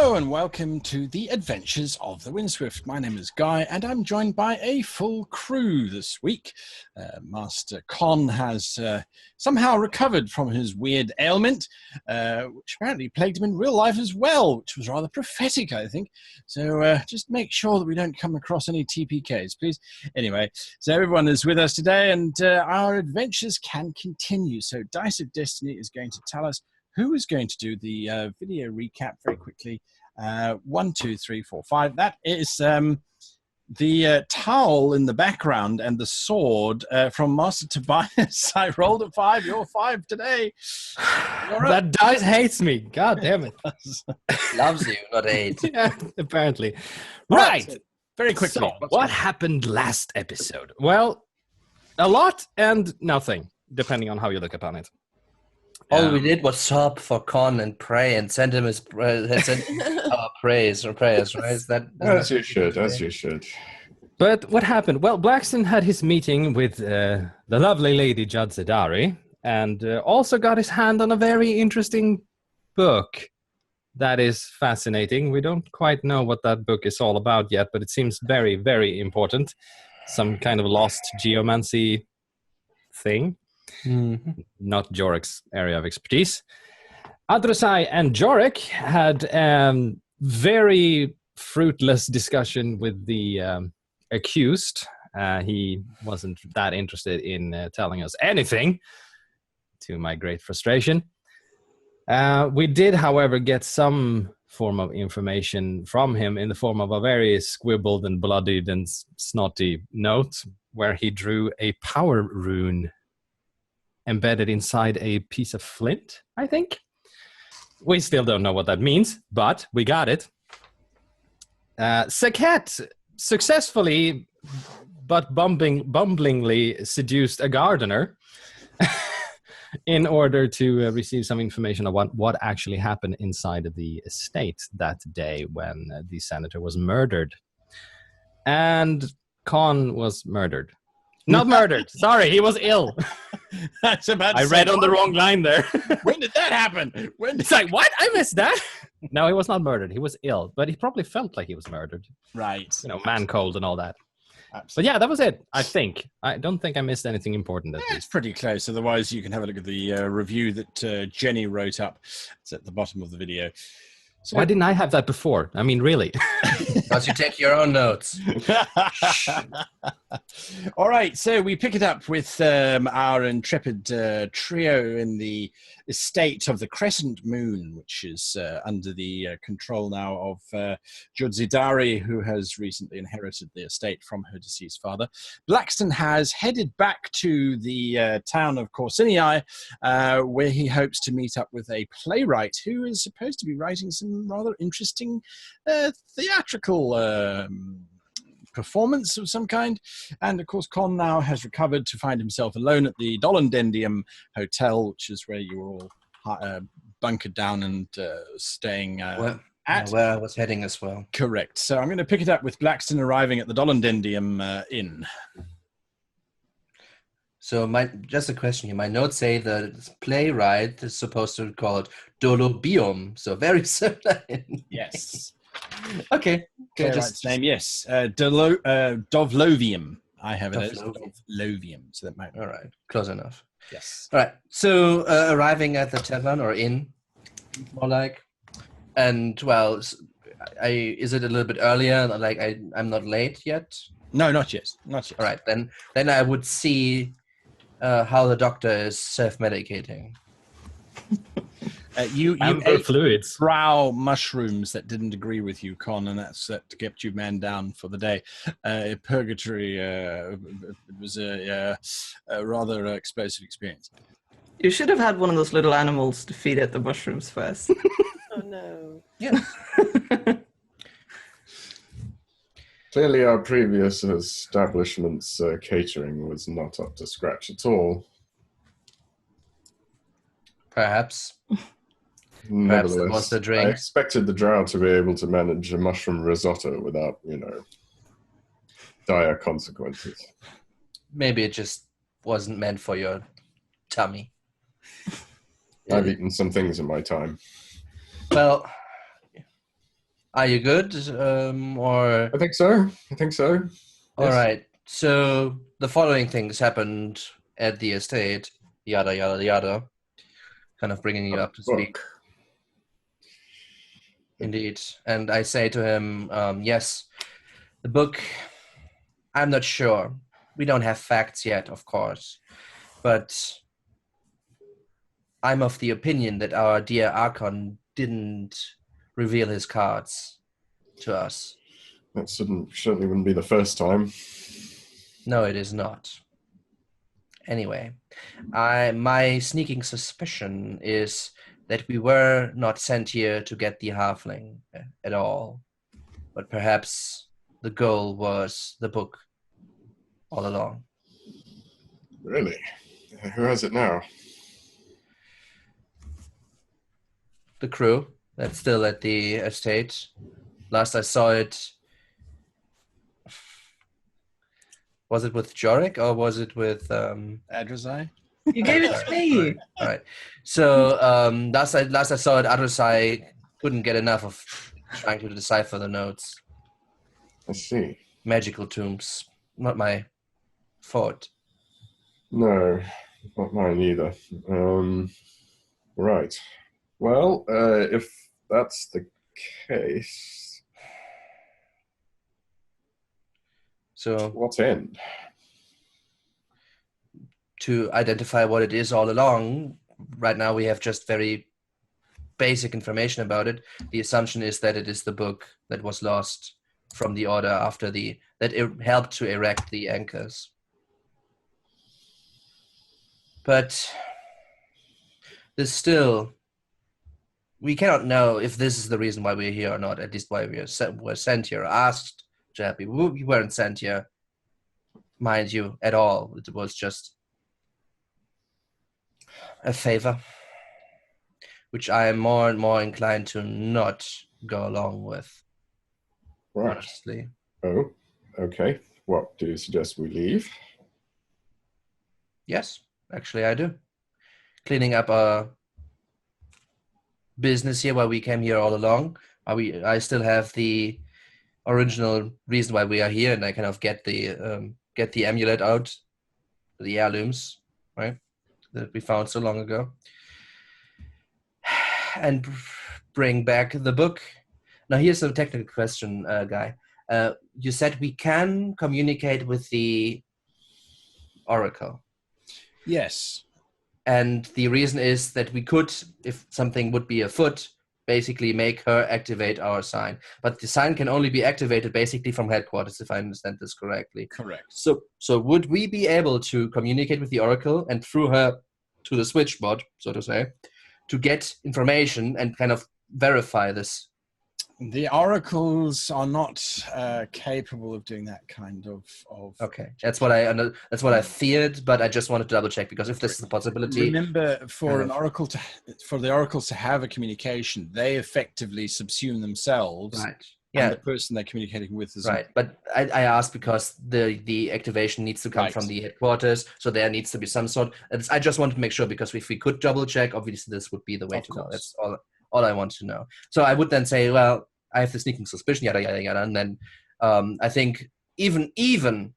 Hello and welcome to the Adventures of the Windswift. My name is Guy and I'm joined by a full crew this week. Master Con has somehow recovered from his weird ailment, which apparently plagued him in real life as well, which was rather prophetic, I think. So just make sure that we don't come across any TPKs, please. Anyway, so everyone is with us today and our adventures can continue. So Dice of Destiny is going to tell us who is going to do the video recap very quickly. 1, 2, 3, 4, 5. That is the towel in the background and the sword from Master Tobias. I rolled a 5. You're 5 today. That dice hates me. God damn it. Loves you, not hate. Yeah, apparently. Right. So, very quickly. So, what happened last episode? Well, a lot and nothing, depending on how you look upon it. All we did was sob for Con and pray and send him his our praise or prayers, right? As you should. But what happened? Well, Blaxton had his meeting with the lovely lady Judzidari and also got his hand on a very interesting book that is fascinating. We don't quite know what that book is all about yet, but it seems very, very important. Some kind of lost geomancy thing. Mm-hmm. Not Jorik's area of expertise. Adru'sai and Jorik had very fruitless discussion with the accused. He wasn't that interested in telling us anything, to my great frustration. We did, however, get some form of information from him in the form of a very scribbled and bloodied and snotty note where he drew a power rune embedded inside a piece of flint, I think. We still don't know what that means, but we got it. Saket successfully, but bumblingly seduced a gardener in order to receive some information on what actually happened inside of the estate that day when the senator was murdered. And Con was murdered. Not murdered. Sorry, he was ill. That's about. I read on the wrong line there. When did that happen? It's like, what? I missed that. No, he was not murdered. He was ill, but he probably felt like he was murdered. Right. You know, man cold and all that. Absolutely. But yeah, that was it. I think. I don't think I missed anything important. It's pretty close. Otherwise, you can have a look at the review that Jenny wrote up. It's at the bottom of the video. So, why didn't I have that before? I mean, really? Because you take your own notes. All right, so we pick it up with our intrepid trio in the estate of the Crescent Moon, which is under the control now of Judzidari, who has recently inherited the estate from her deceased father. Blaxton has headed back to the town of Corsinii, where he hopes to meet up with a playwright who is supposed to be writing some rather interesting theatrical performance of some kind. And of course, Con now has recovered to find himself alone at the Dolendendium Hotel, which is where you were all bunkered down and staying at. Where I was heading as well. Correct. So I'm going to pick it up with Blaxton arriving at the Dolendendium Inn. So just a question here. My notes say the playwright is supposed to call it Dolobium. So very similar. Yes. Okay. Just name, yes. Dovlovium. I have it as Dovlovium. So that might. All right. Close enough. Yes. All right. So arriving at the tavern or inn, more like, and well, is it a little bit earlier? Like I'm not late yet. No, not yet. Not yet. All right. Then I would see how the doctor is self-medicating. You ate fluids. Drow mushrooms that didn't agree with you, Con, and that's kept you man down for the day. Purgatory, it was a rather explosive experience. You should have had one of those little animals to feed it the mushrooms first. Oh no. Yeah. Clearly our previous establishment's catering was not up to scratch at all. Perhaps Nevertheless, that was the drink. I expected the Drow to be able to manage a mushroom risotto without, dire consequences. Maybe it just wasn't meant for your tummy. I've eaten some things in my time. Well, Are you good? Or I think so. I think so. all Yes. right. So the following things happened at the estate. Yada yada yada. Kind of bringing you up to speed. Book. Indeed. And I say to him, yes, the book. I'm not sure. We don't have facts yet, of course, but I'm of the opinion that our dear Archon didn't reveal his cards to us. That certainly wouldn't be the first time. No, it is not. Anyway, my sneaking suspicion is that we were not sent here to get the halfling at all, but perhaps the goal was the book all along. Really? Who has it now? The crew that's still at the estate. Last I saw it, was it with Jorik or was it with Adru'sai? You gave it to me. All right. So last I saw it, Adru'sai couldn't get enough of trying to decipher the notes. I see. Magical tombs, not my fault. No, not mine either. Right. Well, if that's the case, So what end? to identify what it is all along, right now we have just very basic information about it. The assumption is that it is the book that was lost from the order after that it helped to erect the anchors. But there's still, we cannot know if this is the reason why we're here or not, at least why we're sent here, asked to help you. We weren't sent here, mind you, at all. It was just a favor, which I am more and more inclined to not go along with, Right. honestly. Oh, okay. What do you suggest we leave? Yes, actually I do. Cleaning up our business here, why we came here all along. I still have the original reason why we are here, and I kind of get the amulet out, the heirlooms, right, that we found so long ago, and bring back the book. Now here's a technical question, Guy. You said we can communicate with the Oracle. Yes. And the reason is that we could, if something would be afoot, basically make her activate our sign. But the sign can only be activated basically from headquarters, if I understand this correctly. Correct. So would we be able to communicate with the Oracle and through her to the switchboard, so to say, to get information and kind of verify this? The oracles are not capable of doing that kind of. Okay, that's what I feared, but I just wanted to double check, because if this is a possibility. Remember, for the oracles to have a communication, they effectively subsume themselves. Right. And Yeah. the person they're communicating with is Right, but I asked because the activation needs to come from the headquarters, so there needs to be some sort. I just wanted to make sure, because if we could double check, obviously this would be the way to go. That's all I want to know. So I would then say, well, I have the sneaking suspicion, yada yada yada, and then I think even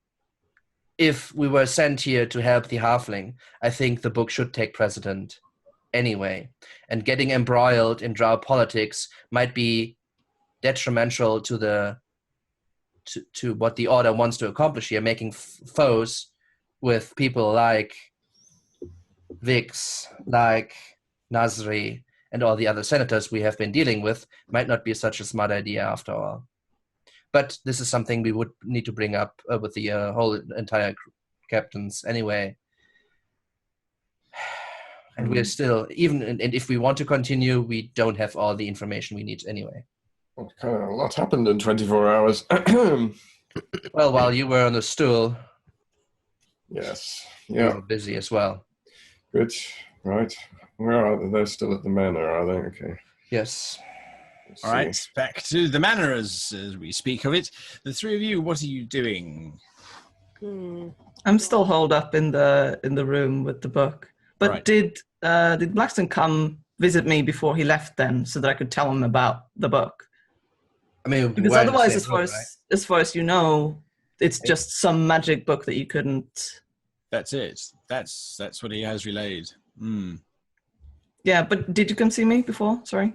if we were sent here to help the halfling, I think the book should take precedent anyway. And getting embroiled in Drow politics might be detrimental to to what the order wants to accomplish here, making foes with people like Vyx, like Nasri, and all the other senators we have been dealing with might not be such a smart idea after all. But this is something we would need to bring up with the whole entire captains anyway. And we're still, and if we want to continue, we don't have all the information we need anyway. Well, kind of a lot happened in 24 hours. Well, while you were on the stool, Yes. you Yeah. were busy as well. Good. Right. Where are they? They're still at the manor, are they? Okay. Yes. Let's all see. right. Back to the manor as we speak of it. The three of you, what are you doing? I'm still holed up in the room with the book. But Right. did Blaxton come visit me before he left then, so that I could tell him about the book? I mean, Because we're in the otherwise, same as far room, as right? as far as you know, it's just some magic book that you couldn't. That's it. That's what he has relayed. Mm. Yeah, but did you come see me before? Sorry.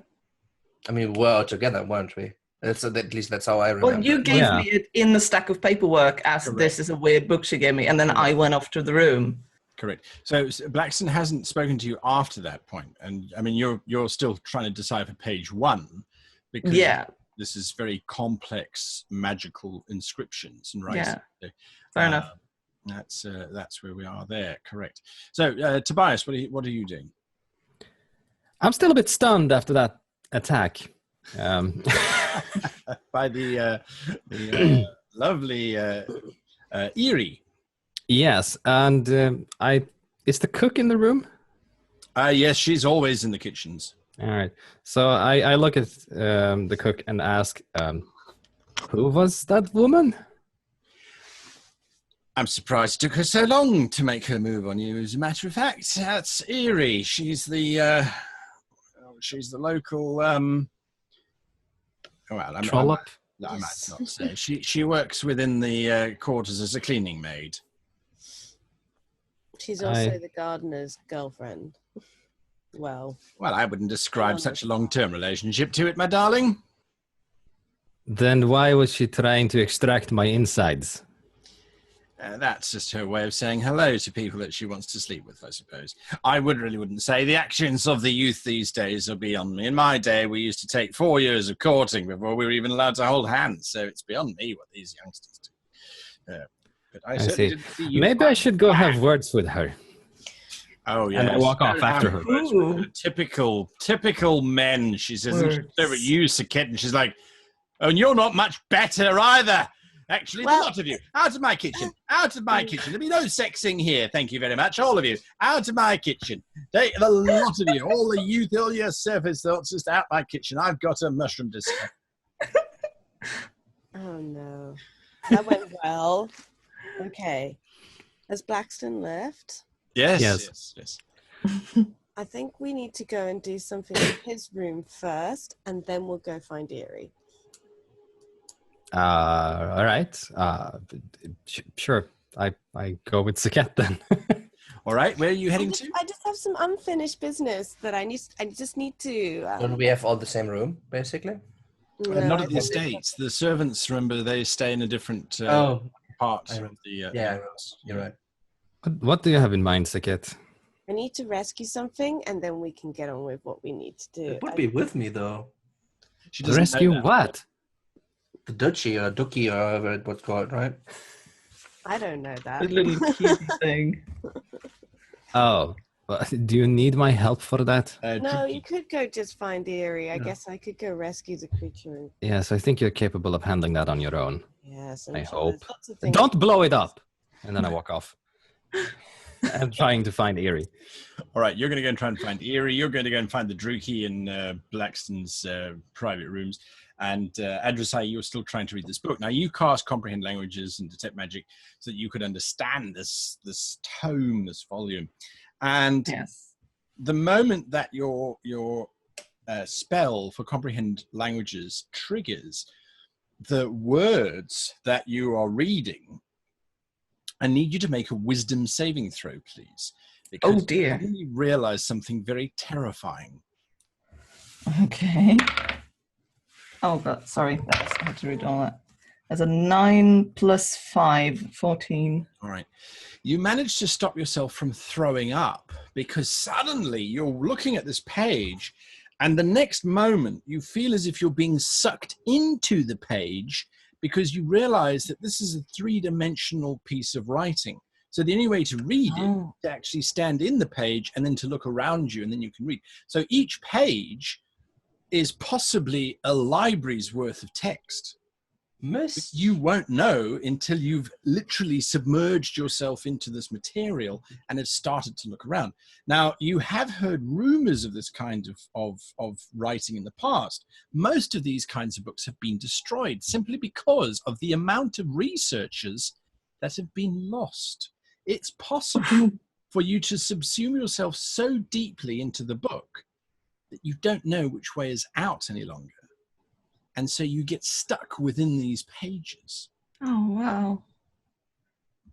I mean, we were together, weren't we? At least that's how I remember. Well, you it. gave Yeah. me it in the stack of paperwork as Correct. this is a weird book she gave me, and then I Correct. went off to the room. Correct. So Blaxton hasn't spoken to you after that point, and I mean you're still trying to decipher page 1 because Yeah, this is very complex magical inscriptions and writing. yeah. Fair enough. That's where we are there. Correct. So Tobias, what are you doing? I'm still a bit stunned after that attack. By the lovely Eerie. Yes, and is the cook in the room? Yes, she's always in the kitchens. All right. So I look at the cook and ask, who was that woman? I'm surprised it took her so long to make her move on you. As a matter of fact, that's Eerie. She's the local. Trollop? I might not say. She works within the quarters as a cleaning maid. She's also the gardener's girlfriend. Well, I wouldn't describe such a long-term relationship to it, my darling. Then why was she trying to extract my insides? That's just her way of saying hello to people that she wants to sleep with, I suppose. I wouldn't say. The actions of the youth these days are beyond me. In my day, we used to take 4 years of courting before we were even allowed to hold hands, so it's beyond me what these youngsters do. But I certainly didn't see you. Maybe I should go have words with her. Oh, yeah. And I walk off after her. Typical men, she says. And she's over at you, Saket, and she's like, oh, and you're not much better either. Actually, Well, the lot of you, out of my kitchen, out of my kitchen. There'll be no sexing here. Thank you very much, all of you. Out of my kitchen. The lot of you, all the youth, all your surface thoughts, just out my kitchen. I've got a mushroom to sell. oh no. That went well. Okay. Has Blaxton left? Yes. I think we need to go and do something in his room first, and then we'll go find Eerie. All right. Sure. I go with Saket then. All right, where are you heading to? I just have some unfinished business that I just need to. Don't we have all the same room, basically? Not at the estates. The servants, remember, they stay in a different part of the... You're right. What do you have in mind, Saket? I need to rescue something, and then we can get on with what we need to do. It would be with me, though. She doesn't Rescue know that. what? The duchy or ducky or however it was called, right? I don't know that. The little cute thing. Oh, do you need my help for that? No, you could go just find Eerie. I guess I could go rescue the creature. And... Yes, I think you're capable of handling that on your own. Yes, I I'm sure hope. there's lots of things. Don't blow it up. And then I walk off. I'm trying to find Eerie. All right, you're going to go and try and find Eerie. You're going to go and find the Druki in Blaxton's private rooms. And Adru'sai, you're still trying to read this book. Now, you cast Comprehend Languages and Detect Magic so that you could understand this tome, this volume. And the moment that your spell for Comprehend Languages triggers, the words that you are reading, I need you to make a wisdom saving throw, please. Because Oh, dear. you realize something very terrifying. Okay. Oh, God, sorry. I had to read all that. There's a 9 plus 5, 14. All right. You manage to stop yourself from throwing up because suddenly you're looking at this page and the next moment you feel as if you're being sucked into the page because you realize that this is a 3-dimensional piece of writing. So the only way to read it is to actually stand in the page and then to look around you and then you can read. So each page is possibly a library's worth of text. But you won't know until you've literally submerged yourself into this material and have started to look around. Now, you have heard rumors of this kind of writing in the past. Most of these kinds of books have been destroyed simply because of the amount of researchers that have been lost. It's possible for you to subsume yourself so deeply into the book that you don't know which way is out any longer. And so you get stuck within these pages. Oh, wow.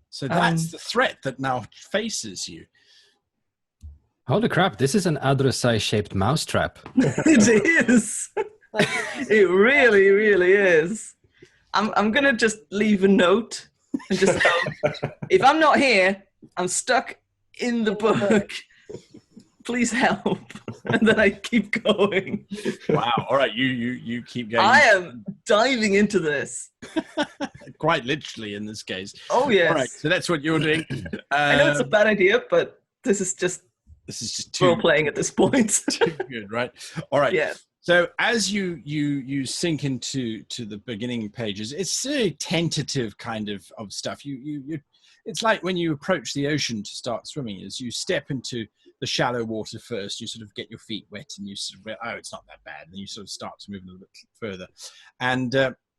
So that's the threat that now faces you. Holy crap, this is an Adru'sai-shaped mousetrap. It is. Like, It really, really is. I'm going to just leave a note and just go, if I'm not here, I'm stuck in the book. Please help. And then I keep going. Wow. All right. You keep going. I am diving into this. Quite literally in this case. Oh, yes. All right. So that's what you're doing. I know it's a bad idea, but this is just too role-playing at this point. too good, right? All right. Yeah. So as you sink into the beginning pages, it's a tentative kind of stuff. You it's like when you approach the ocean to start swimming, is you step into the shallow water first, you sort of get your feet wet and you sort of, oh, it's not that bad. And then you sort of start to move a little bit further. And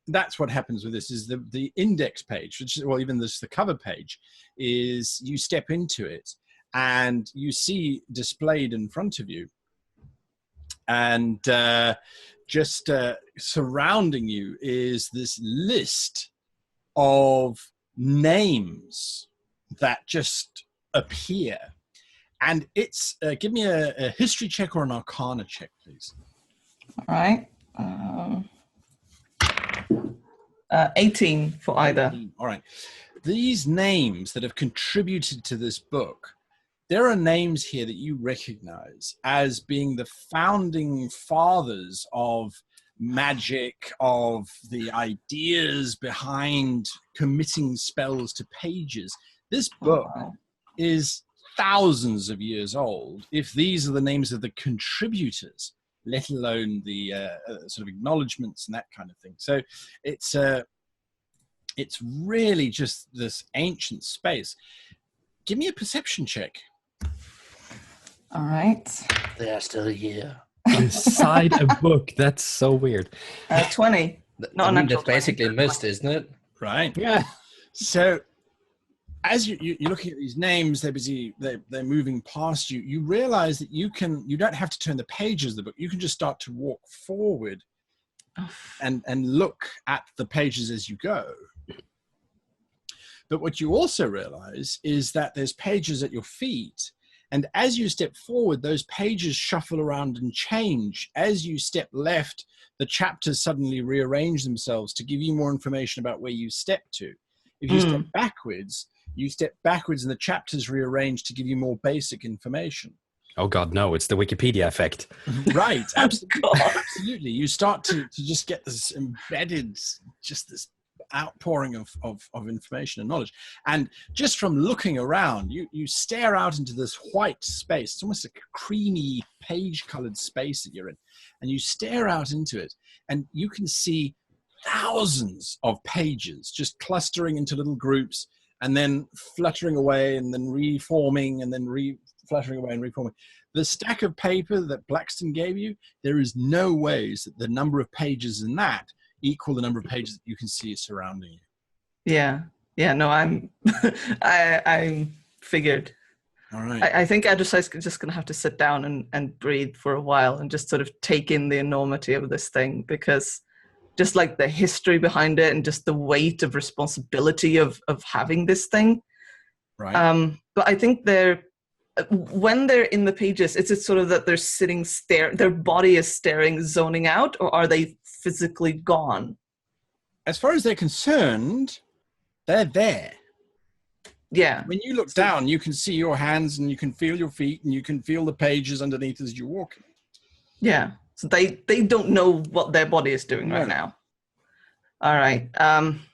that's what happens with this is the index page, which is, well, even the cover page, is you step into it and you see displayed in front of you and just surrounding you is this list of names that just appear. And it's, give me a history check or an arcana check, please. All right. 18 for either. All right. These names that have contributed to this book, there are names here that you recognize as being the founding fathers of magic, of the ideas behind committing spells to pages. This book is thousands of years old, if these are the names of the contributors, let alone the sort of acknowledgements and that kind of thing. So it's really just this ancient space. Give me a perception check. All right. They are still here. Inside a book. That's so weird. 20. I mean, that's basically missed, isn't it? Right. Yeah. So as you're looking at these names, they're moving past you. You realize that you don't have to turn the pages of the book. You can just start to walk forward and look at the pages as you go. But what you also realize is that there's pages at your feet. And as you step forward, those pages shuffle around and change. As you step left, the chapters suddenly rearrange themselves to give you more information about where you step to. If you step backwards, and the chapters rearrange to give you more basic information. Oh God, no! It's the Wikipedia effect. Right, absolutely. Absolutely. You start to just get this embedded, just this outpouring of information and knowledge. And just from looking around, you stare out into this white space. It's almost like a creamy page-colored space that you're in. And you stare out into it, and you can see thousands of pages just clustering into little groups and then fluttering away and then reforming and then fluttering away and reforming. The stack of paper that Blaxton gave you, there is no ways that the number of pages in that equal the number of pages that you can see surrounding you. Yeah. No, I'm figured. All right. I think Adru'sai is just going to have to sit down and breathe for a while and just sort of take in the enormity of this thing, because just like the history behind it and just the weight of responsibility of having this thing. Right. But I think when they're in the pages, is it sort of that they're sitting their body is staring, zoning out, or are they physically gone? As far as they're concerned, they're there. Yeah. When you look down, you can see your hands and you can feel your feet and you can feel the pages underneath as you're walking. Yeah. So they don't know what their body is doing right now. All right. I'm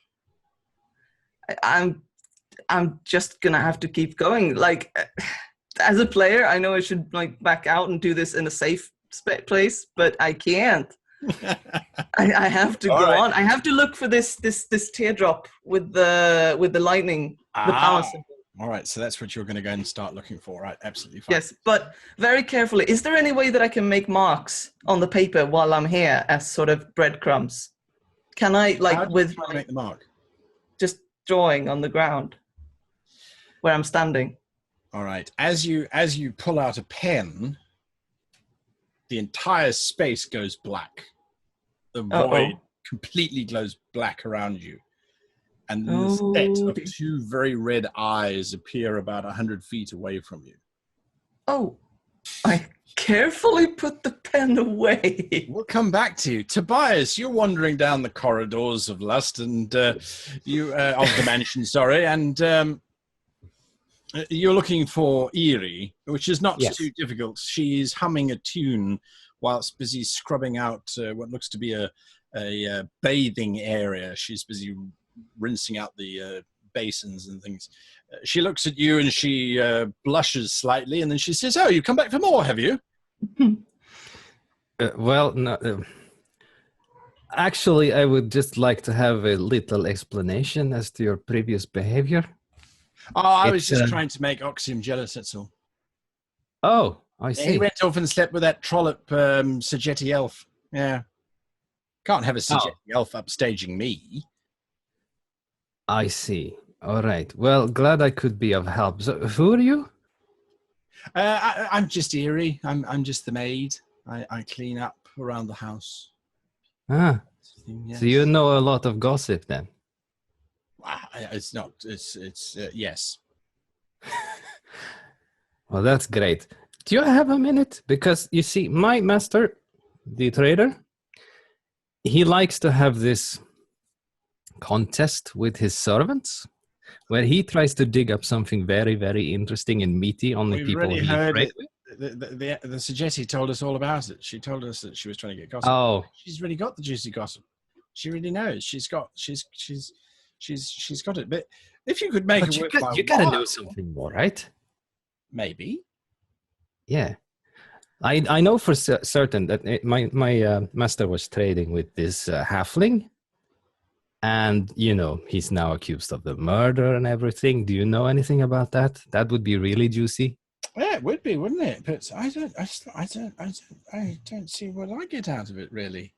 just gonna have to keep going. Like, as a player, I know I should like back out and do this in a safe place, but I can't. I have to go on. I have to look for this teardrop with the lightning, the power symbol. All right, so that's what you're going to go and start looking for, right? Absolutely fine. Yes, but very carefully. Is there any way that I can make marks on the paper while I'm here as sort of breadcrumbs? Can I, like, make the mark? Just drawing on the ground where I'm standing? All right. As you pull out a pen, the entire space goes black. the void completely glows black around you. And the set of two very red eyes appear about 100 feet away from you. Oh, I carefully put the pen away. We'll come back to you. Tobias, you're wandering down the corridors of Lust and of the mansion, sorry, and you're looking for Eerie, which is not too difficult. She's humming a tune whilst busy scrubbing out what looks to be a bathing area. She's busy rinsing out the basins and things. She looks at you and she blushes slightly, and then she says, "Oh, you've come back for more, have you?" Well, no, actually, I would just like to have a little explanation as to your previous behavior. Oh, I was just trying to make Oxium jealous, that's all. Oh, I see. He went off and slept with that trollop Sagetti elf. Yeah. Can't have a Sagetti elf upstaging me. I see. All right. Well, glad I could be of help. So, who are you? I'm just Eerie. I'm just the maid. I clean up around the house. Ah. Yes. So you know a lot of gossip then? It's not. It's yes. Well, that's great. Do you have a minute? Because you see, my master, the trader, he likes to have this contest with his servants, where he tries to dig up something very, very interesting and meaty on the people he trades with. The Sagetti told us all about it. She told us that she was trying to get gossip. Oh, She's really got the juicy gossip. She really knows. She's got it. But if you could make but it work, you gotta know something more, right? Maybe. Yeah, I know for certain that my master was trading with this halfling, and he's now accused of the murder and everything. Do you know anything about that? That would be really juicy. Yeah, it would be, wouldn't it? But I don't see what I get out of it, really.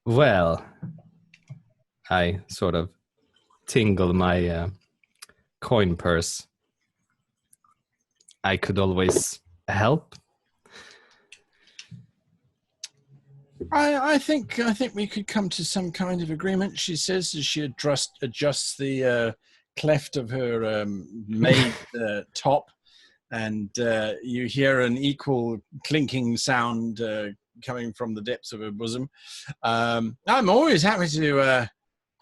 Well, I sort of tingle my coin purse. I could always help. I think we could come to some kind of agreement. She says as she adjusts the cleft of her maid top, and you hear an equal clinking sound coming from the depths of her bosom. I'm always happy to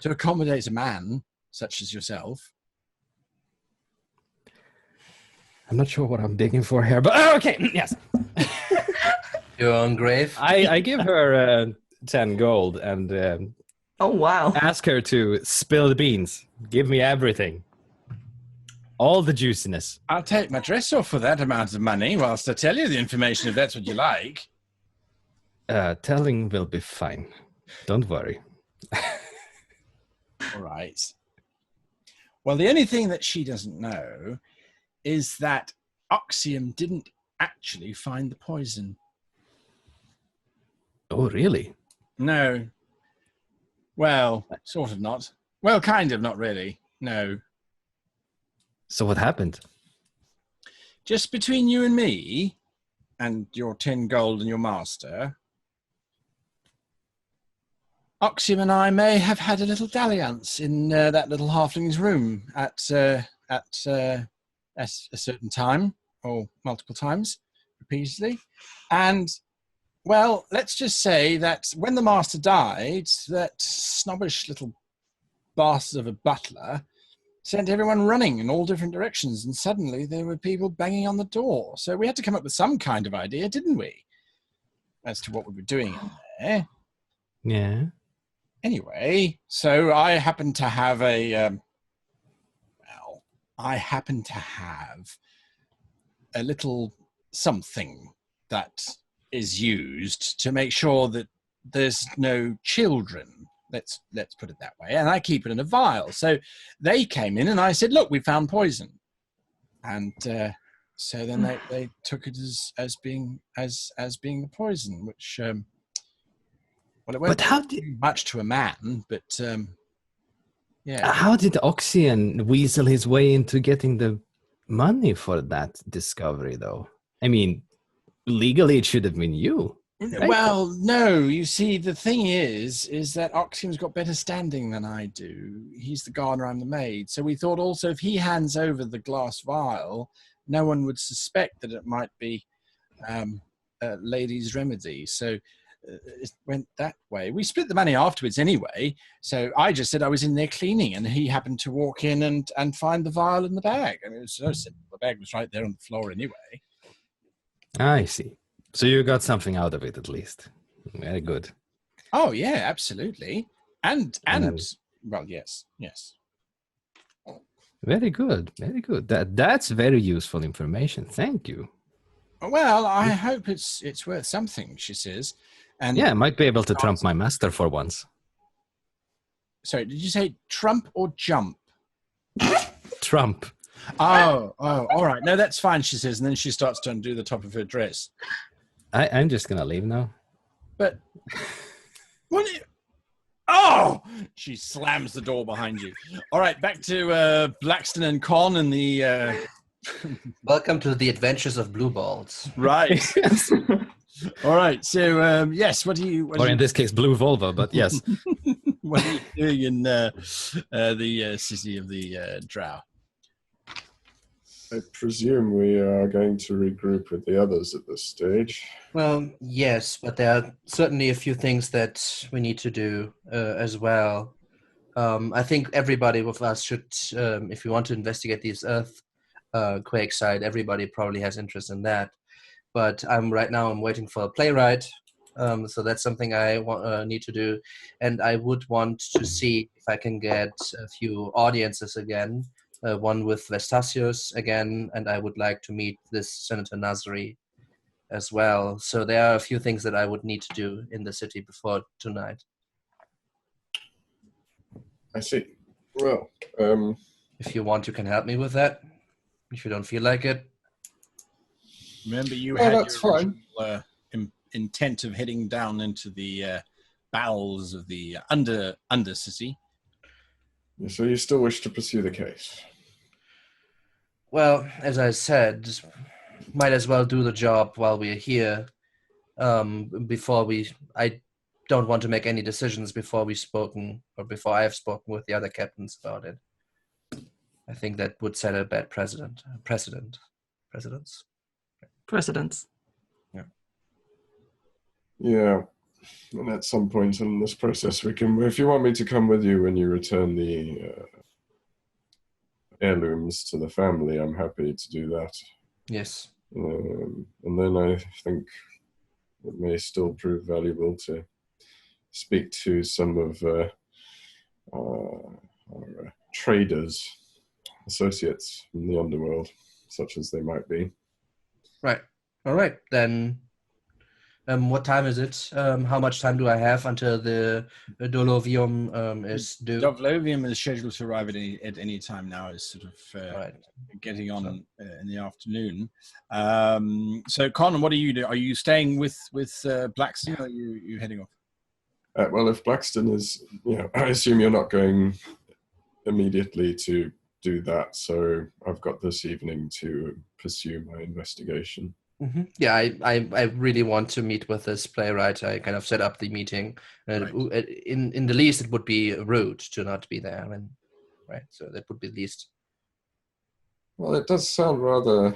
accommodate a man such as yourself. I'm not sure what I'm digging for here, but okay, yes. Your own grave. I give her 10 gold and Oh, wow. ask her to spill the beans. Give me everything. All the juiciness. I'll take my dress off for that amount of money whilst I tell you the information if that's what you like. Telling will be fine. Don't worry. All right. Well, the only thing that she doesn't know is that Oxium didn't actually find the poison. Oh, really? No. Well, sort of not. Well, kind of not really. No. So what happened? Just between you and me and your 10 gold and your master, Oxium and I may have had a little dalliance in that little halfling's room at a certain time, or multiple times, repeatedly. And, well, let's just say that when the master died, that snobbish little bastard of a butler sent everyone running in all different directions, and suddenly there were people banging on the door. So we had to come up with some kind of idea, didn't we, as to what we were doing in there. Yeah. Anyway, so I happen to have a little something that is used to make sure that there's no children. Let's put it that way. And I keep it in a vial. So they came in and I said, look, we found poison. And so then they took it as being the poison, which well, it won't do much to a man, but yeah. How did Oxian weasel his way into getting the money for that discovery, though? I mean, legally, it should have been you. Right? Well, no. You see, the thing is that Oxium's got better standing than I do. He's the gardener, I'm the maid. So we thought also if he hands over the glass vial, no one would suspect that it might be a lady's remedy. So it went that way. We split the money afterwards anyway. So I just said I was in there cleaning, and he happened to walk in and find the vial in the bag. I mean, it was so simple. The bag was right there on the floor anyway. I see. So you got something out of it at least. Very good. Oh yeah, absolutely. And well, yes. Very good. Very good. That's very useful information. Thank you. Well, I hope it's worth something, she says. And yeah, I might be able to trump my master for once. Sorry, did you say trump or jump? Trump. Oh, all right. No, that's fine, she says, and then she starts to undo the top of her dress. I'm just gonna leave now. But what? Oh! She slams the door behind you. All right, back to Blaxton and Con and the. Welcome to the adventures of Blue Balls. Right. All right. So yes, what do you? Or in this case, Blue Volvo. But yes. What are you doing in the city of the Drow? I presume we are going to regroup with the others at this stage. Well, yes, but there are certainly a few things that we need to do as well. I think everybody with us should, if we want to investigate these earthquake side, everybody probably has interest in that. But I'm waiting for a playwright, so that's something I need to do. And I would want to see if I can get a few audiences again. One with Vestasius again, and I would like to meet this Senator Nazari as well. So there are a few things that I would need to do in the city before tonight. I see. Well, if you want, you can help me with that. If you don't feel like it. Remember, you had your original, intent of heading down into the bowels of the Undercity. So you still wish to pursue the case? Well, as I said, might as well do the job while we're here. I don't want to make any decisions before I have spoken with the other captains about it. I think that would set a bad precedent. Precedents. Yeah. And at some point in this process, we can, if you want me to come with you when you return the heirlooms to the family, I'm happy to do that. Yes. And then I think it may still prove valuable to speak to some of our traders, associates in the underworld, such as they might be. Right. All right. Then what time is it? How much time do I have until the Dolovium is due? Dolovium is scheduled to arrive at any time now. It's sort of right. Getting on in the afternoon. So, Con, what are you doing? Are you staying with Blaxton, or are you heading off? Well, if Blaxton is, I assume you're not going immediately to do that. So I've got this evening to pursue my investigation. Mm-hmm. Yeah, I really want to meet with this playwright. I kind of set up the meeting. Right. In the least, it would be rude to not be there. Right, so that would be the least. Well, it does sound rather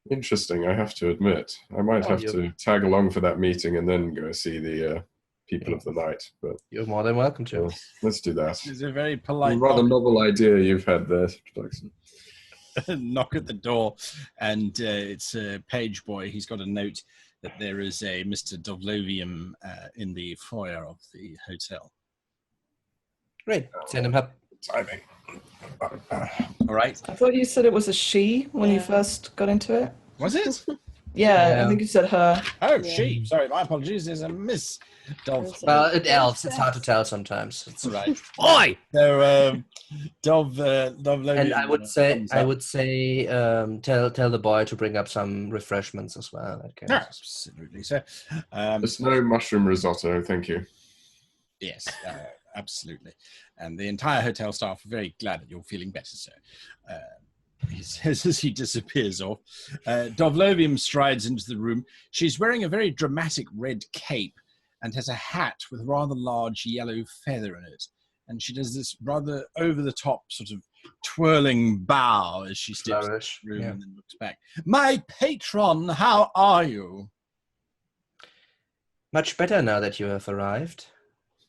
interesting, I have to admit. I might have to tag along for that meeting and then go see the people of the night. But you're more than welcome to. Let's do that. It's a very polite, rather novel idea you've had there, Jackson. Knock at the door, and it's a page boy. He's got a note that there is a Mr. Dolovium in the foyer of the hotel. Great. Send him up. Timing. All right. I thought you said it was a she when you first got into it. Was it? Yeah, I think you said her. Oh, she. Sorry, my apologies. There's a Miss Dov. Well, it elves. It's hard to tell sometimes. That's right. Oi! So, Dov. And I would say, tell the boy to bring up some refreshments as well. Okay. Absolutely. So, there's no mushroom risotto, thank you. Yes, absolutely. And the entire hotel staff are very glad that you're feeling better, sir. he says as he disappears off. Dovlovium strides into the room. She's wearing a very dramatic red cape and has a hat with a rather large yellow feather in it. And she does this rather over-the-top sort of twirling bow as she steps into the room and then looks back. My patron, how are you? Much better now that you have arrived.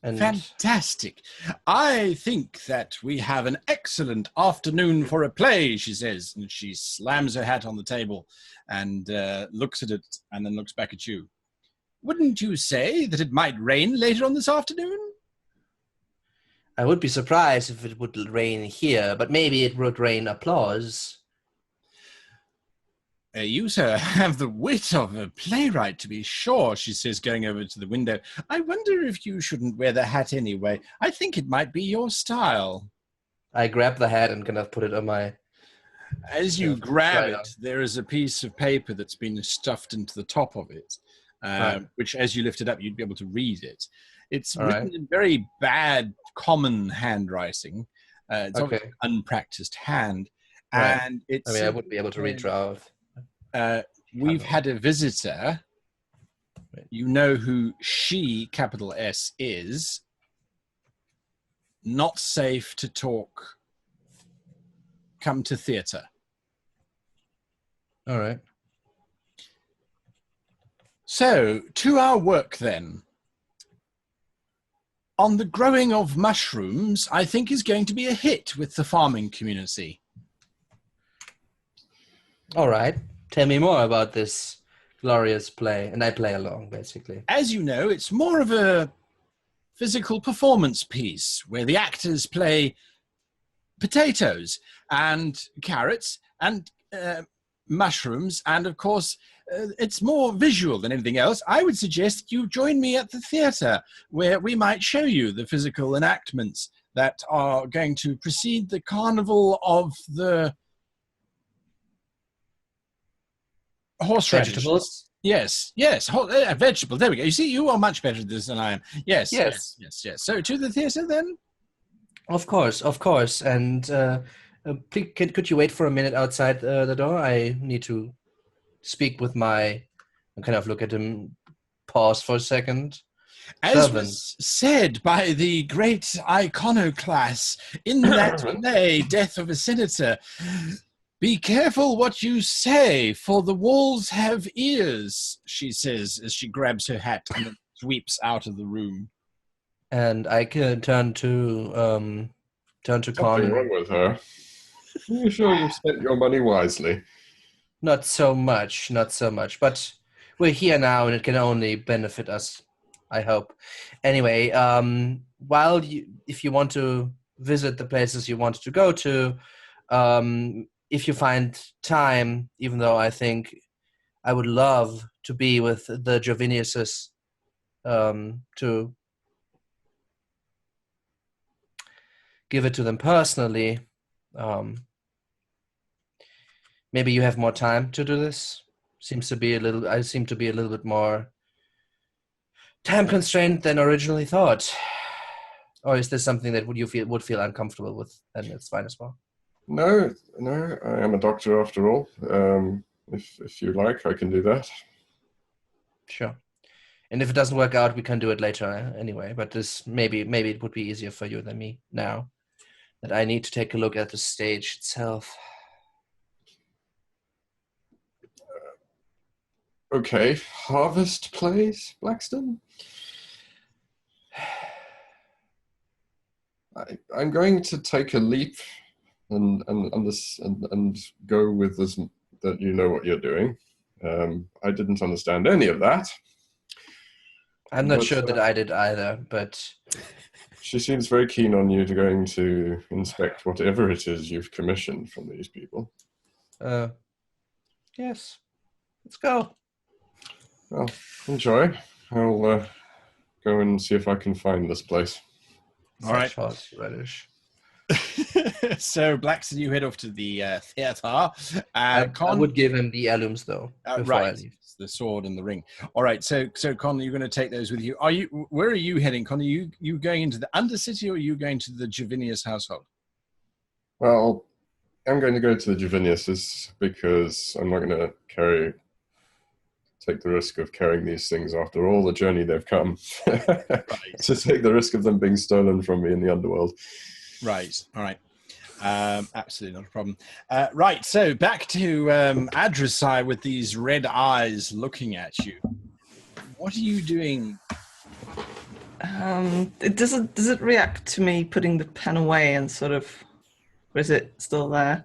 And fantastic. I think that we have an excellent afternoon for a play, she says. And she slams her hat on the table and looks at it and then looks back at you. Wouldn't you say that it might rain later on this afternoon? I would be surprised if it would rain here, but maybe it would rain applause. You, sir, have the wit of a playwright, to be sure, she says, going over to the window. I wonder if you shouldn't wear the hat anyway. I think it might be your style. I grab the hat and kind of put it on my... As you grab it, there is a piece of paper that's been stuffed into the top of it, which, as you lift it up, you'd be able to read it. It's written in very bad, common handwriting. It's obviously an unpracticed hand. And it's... I wouldn't be able to read Drow. We've had a visitor. You know who she, capital S, is. Not safe to talk. Come to theatre. All right. So, to our work then. On the growing of mushrooms, I think is going to be a hit with the farming community. All right. Tell me more about this glorious play, and I play along, basically. As you know, it's more of a physical performance piece where the actors play potatoes and carrots and mushrooms, and of course, it's more visual than anything else. I would suggest you join me at the theatre, where we might show you the physical enactments that are going to precede the carnival of the horseradish. Vegetables? Yes. Vegetables. There we go. You see, you are much better at this than I am. Yes. So to the theatre then? Of course. And please, could you wait for a minute outside the door? I need to speak with my... I kind of look at him, pause for a second. As was said by the great iconoclast in that play, Death of a Senator, be careful what you say, for the walls have ears, she says as she grabs her hat and sweeps out of the room. And I can turn to Con. Something wrong with her. Are you sure you've spent your money wisely? Not so much. But we're here now, and it can only benefit us, I hope. Anyway, if you want to visit the places you want to go to, if you find time, even though I think I would love to be with the Joviniuses, to give it to them personally, maybe you have more time to do this. I seem to be a little bit more time constrained than originally thought. Or is this something that would feel uncomfortable with? And it's fine as well. No, I am a doctor after all. If you like, I can do that. Sure. And if it doesn't work out, we can do it later anyway. But this maybe it would be easier for you than me now that I need to take a look at the stage itself. Okay, harvest plays, Blaxton? I'm going to take a leap and go with this, that you know what you're doing. I didn't understand any of that. I'm not sure that I did either, but... She seems very keen on you going to inspect whatever it is you've commissioned from these people. Yes. Let's go. Well, enjoy. I'll go and see if I can find this place. All right. Radish. So, Blaxton, you head off to the theatre. I would give him the heirlooms, though. Right, the sword and the ring. All right, so Connor, you're going to take those with you. Where are you heading, Connor? You going into the Undercity, or are you going to the Jovinius household? Well, am going to go to the Juveniuses because I'm not going to take the risk of carrying these things after all the journey they've come to take the risk of them being stolen from me in the underworld. Right. All right. Absolutely not a problem. Right. So back to Adru'sai with these red eyes looking at you. What are you doing? Does it react to me putting the pen away and sort of, or is it still there?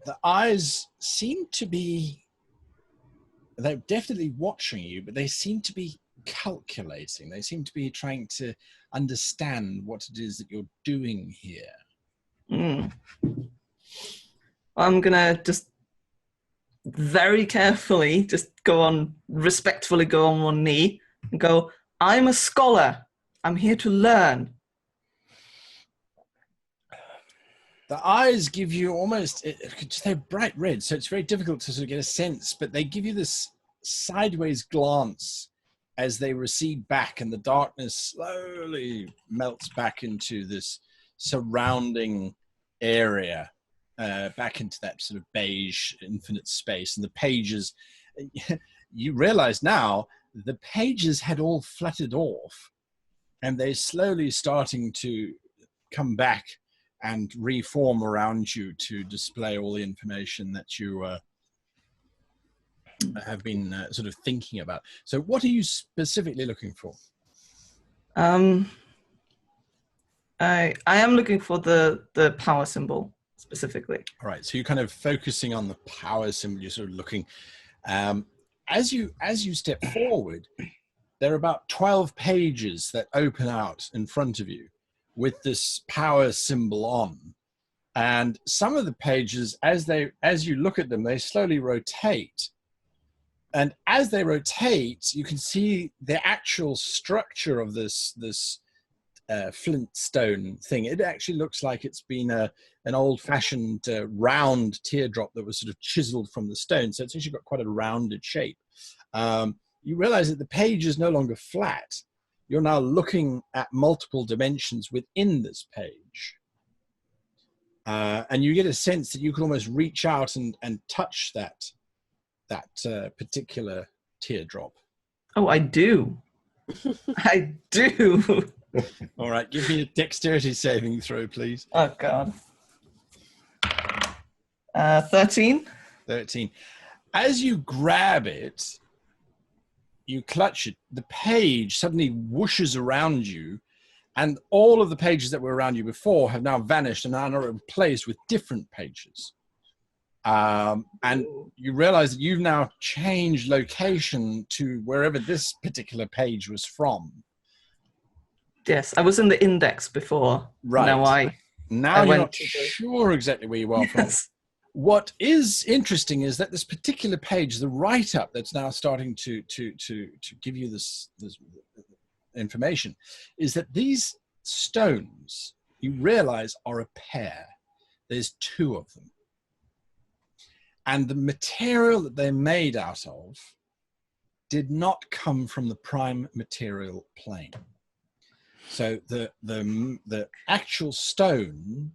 The eyes seem to be, they're definitely watching you, but they seem to be calculating. They seem to be trying to understand what it is that you're doing here. I'm gonna just very carefully respectfully go on one knee and go, I'm a scholar. I'm here to learn. The eyes give you almost, they're bright red, so it's very difficult to sort of get a sense, but they give you this sideways glance as they recede back, and the darkness slowly melts back into this surrounding area, back into that sort of beige infinite space. And the pages, you realize now, the pages had all fluttered off, and they're slowly starting to come back and reform around you to display all the information that you have been sort of thinking about. So what are you specifically looking for? I am looking for the power symbol specifically. All right, so you're kind of focusing on the power symbol. You're sort of looking. As you step forward, there are about 12 pages that open out in front of you with this power symbol on. And some of the pages, as you look at them, they slowly rotate. And as they rotate, you can see the actual structure of this flint stone thing. It actually looks like it's been an old-fashioned round teardrop that was sort of chiseled from the stone. So it's actually got quite a rounded shape. You realize that the page is no longer flat. You're now looking at multiple dimensions within this page. And you get a sense that you can almost reach out and touch that particular teardrop. Oh, I do. I do. All right, give me a dexterity saving throw, please. Oh, God. 13. 13. As you grab it, you clutch it, the page suddenly whooshes around you, and all of the pages that were around you before have now vanished and are now replaced with different pages. And you realize that you've now changed location to wherever this particular page was from. Yes, I was in the index before. Right. Now you're not sure exactly where you are from. Yes. What is interesting is that this particular page, the write-up that's now starting to give you this information, is that these stones, you realize, are a pair. There's two of them. And the material that they're made out of did not come from the prime material plane. So the actual stone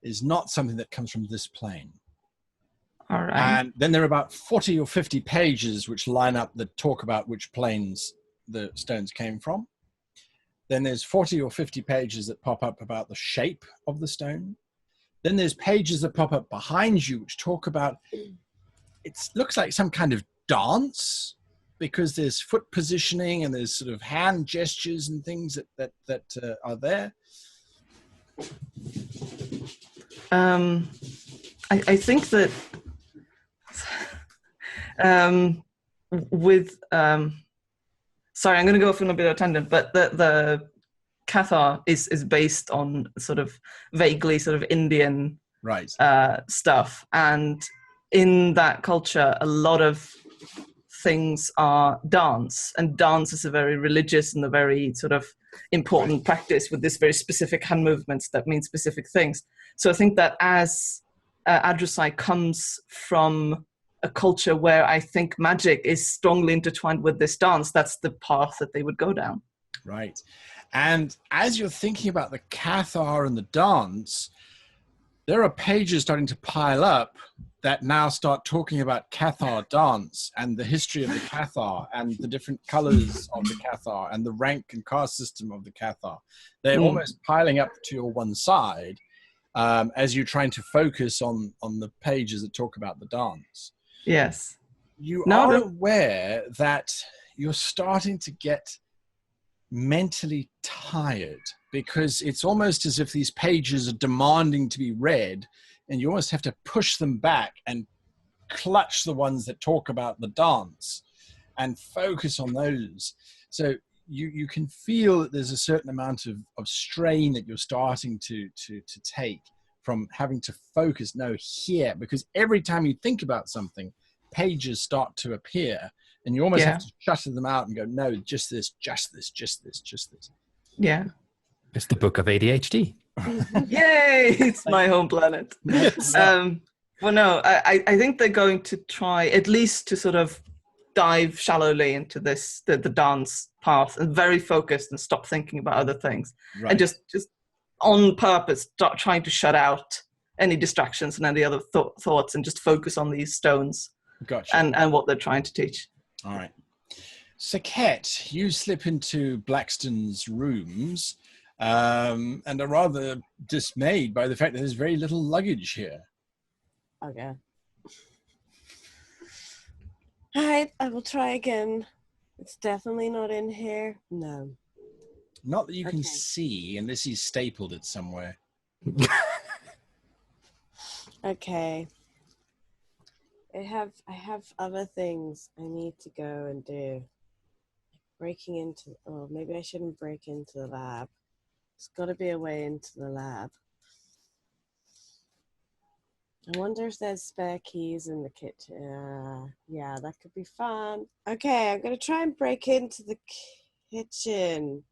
is not something that comes from this plane. All right. And then there are about 40 or 50 pages which line up that talk about which planes the stones came from. Then there's 40 or 50 pages that pop up about the shape of the stone. Then there's pages that pop up behind you which talk about, it looks like some kind of dance, because there's foot positioning and there's sort of hand gestures and things that are there. I think that sorry, I'm going to go off on a bit of a tangent, but the Cathar is based on sort of vaguely sort of Indian stuff, and in that culture, a lot of things are dance, and dance is a very religious and a very sort of important practice with this very specific hand movements that mean specific things. So I think that as Adru'sai comes from a culture where I think magic is strongly intertwined with this dance, that's the path that they would go down. Right. And as you're thinking about the Cathar and the dance, there are pages starting to pile up that now start talking about Cathar dance and the history of the Cathar and the different colors of the Cathar and the rank and caste system of the Cathar. They're almost piling up to your one side as you're trying to focus on the pages that talk about the dance. Yes. You are aware that you're starting to get mentally tired because it's almost as if these pages are demanding to be read, and you almost have to push them back and clutch the ones that talk about the dance and focus on those. So you can feel that there's a certain amount of strain that you're starting to take from having to focus here, because every time you think about something, pages start to appear, and you almost have to shut them out and go, no, just this, just this, just this, just this. Yeah. It's the book of ADHD. Yay! It's my home planet. Yes. Well, no, I think they're going to try at least to sort of dive shallowly into this, the dance path, and very focused and stop thinking about other things. Right. And just on purpose start trying to shut out any distractions and any other thoughts and just focus on these stones. Gotcha. And what they're trying to teach. All right. Saket, you slip into Blaxton's rooms and are rather dismayed by the fact that there's very little luggage here. Okay. All right, I will try again. It's definitely not in here. No. Not that you can see, unless he's stapled it somewhere. Okay. I have other things I need to go and do. Breaking into, maybe I shouldn't break into the lab. There's got to be a way into the lab. I wonder if there's spare keys in the kitchen. Yeah, that could be fun. Okay, I'm going to try and break into the kitchen.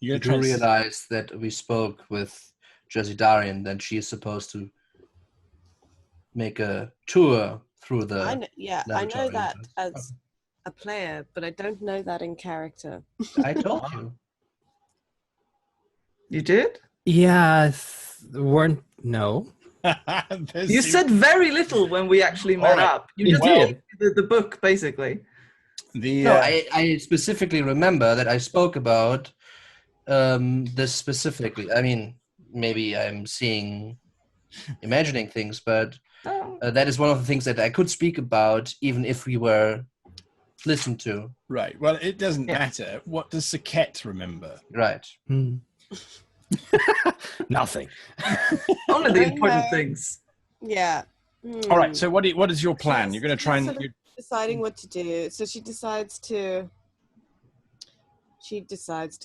You do realize that we spoke with Judzidari and that she is supposed to make a tour through the I know that as a player, but I don't know that in character. I told you. You did? Yeah, no. You said very little when we actually met up. You just did. The book, basically. No, I specifically remember that I spoke about this specifically. I mean, maybe I'm imagining things, but that is one of the things that I could speak about even if we were listened to. Right. Well, it doesn't matter. What does Saket remember? Right. Nothing. Only the important things. Yeah. All right. So what is your plan? You're going to try and deciding what to do. So she decides to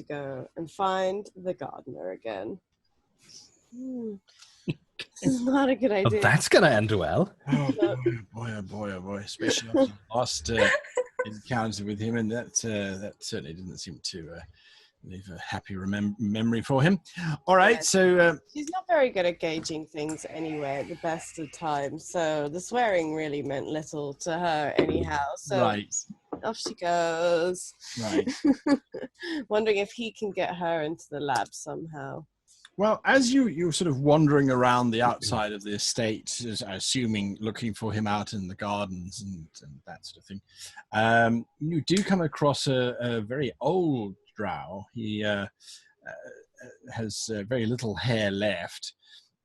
go and find the gardener again. This is not a good idea. Oh, that's going to end well. Oh boy. Especially after the last encounter with him, and that certainly didn't seem to leave a happy memory for him. All right, so she's not very good at gauging things anyway at the best of times, so the swearing really meant little to her anyhow. So off she goes. Right. Wondering if he can get her into the lab somehow. Well, as you're sort of wandering around the outside of the estate, assuming looking for him out in the gardens and that sort of thing, you do come across a very old Drow. He has very little hair left,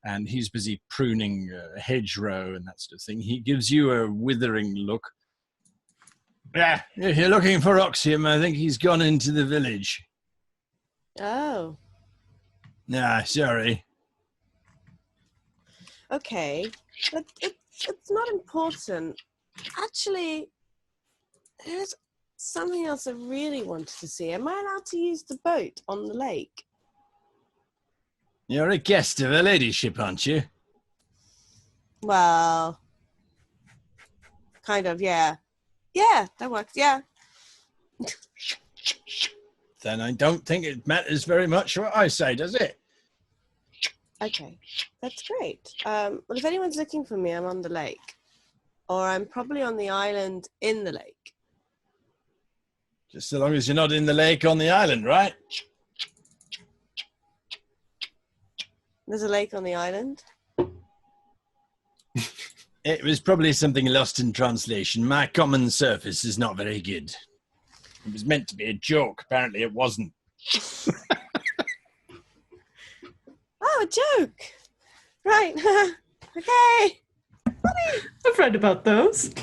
and he's busy pruning a hedgerow and that sort of thing. He gives you a withering look. Yeah, if you're looking for Oxium, I think he's gone into the village. Oh. Nah, sorry. Okay, but it's not important. Actually, there's something else I really wanted to see. Am I allowed to use the boat on the lake? You're a guest of her ladyship, aren't you? Well, kind of, yeah. Yeah, that works, yeah. Then I don't think it matters very much what I say, does it? Okay, that's great. Well, if anyone's looking for me, I'm on the lake. Or I'm probably on the island in the lake. Just so long as you're not in the lake on the island, right? There's a lake on the island? It was probably something lost in translation. My common surface is not very good. It was meant to be a joke. Apparently it wasn't. Oh, a joke. Right. Okay. I've read about those.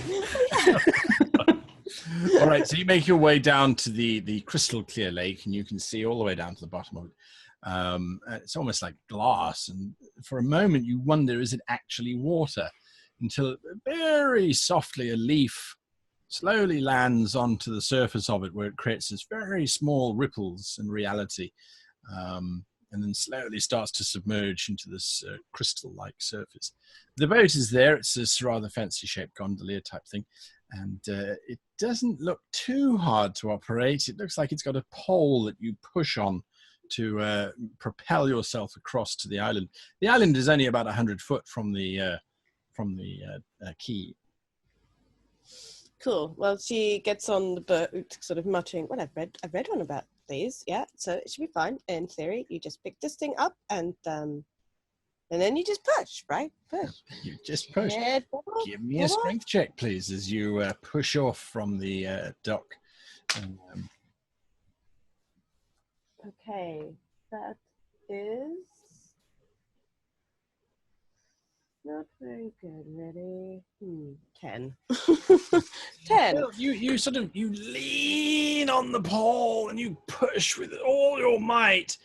All right, so you make your way down to the crystal clear lake, and you can see all the way down to the bottom of it. It's almost like glass, and for a moment you wonder, is it actually water? Until very softly a leaf slowly lands onto the surface of it, where it creates this very small ripples in reality, and then slowly starts to submerge into this crystal-like surface. The boat is there. It's this rather fancy-shaped gondolier type thing, and it doesn't look too hard to operate. It looks like it's got a pole that you push on to propel yourself across to the island. The island is only about 100 foot from the quay. Cool. Well, she gets on the boat, sort of muttering, "Well, I've read one about these. Yeah, so it should be fine. In theory, you just pick this thing up and then you just push, right? Push. You just push. Give me a strength check, please, as you push off from the dock. Okay, that is not very good. Ready? 10. 10. Well, you lean on the pole and you push with all your might,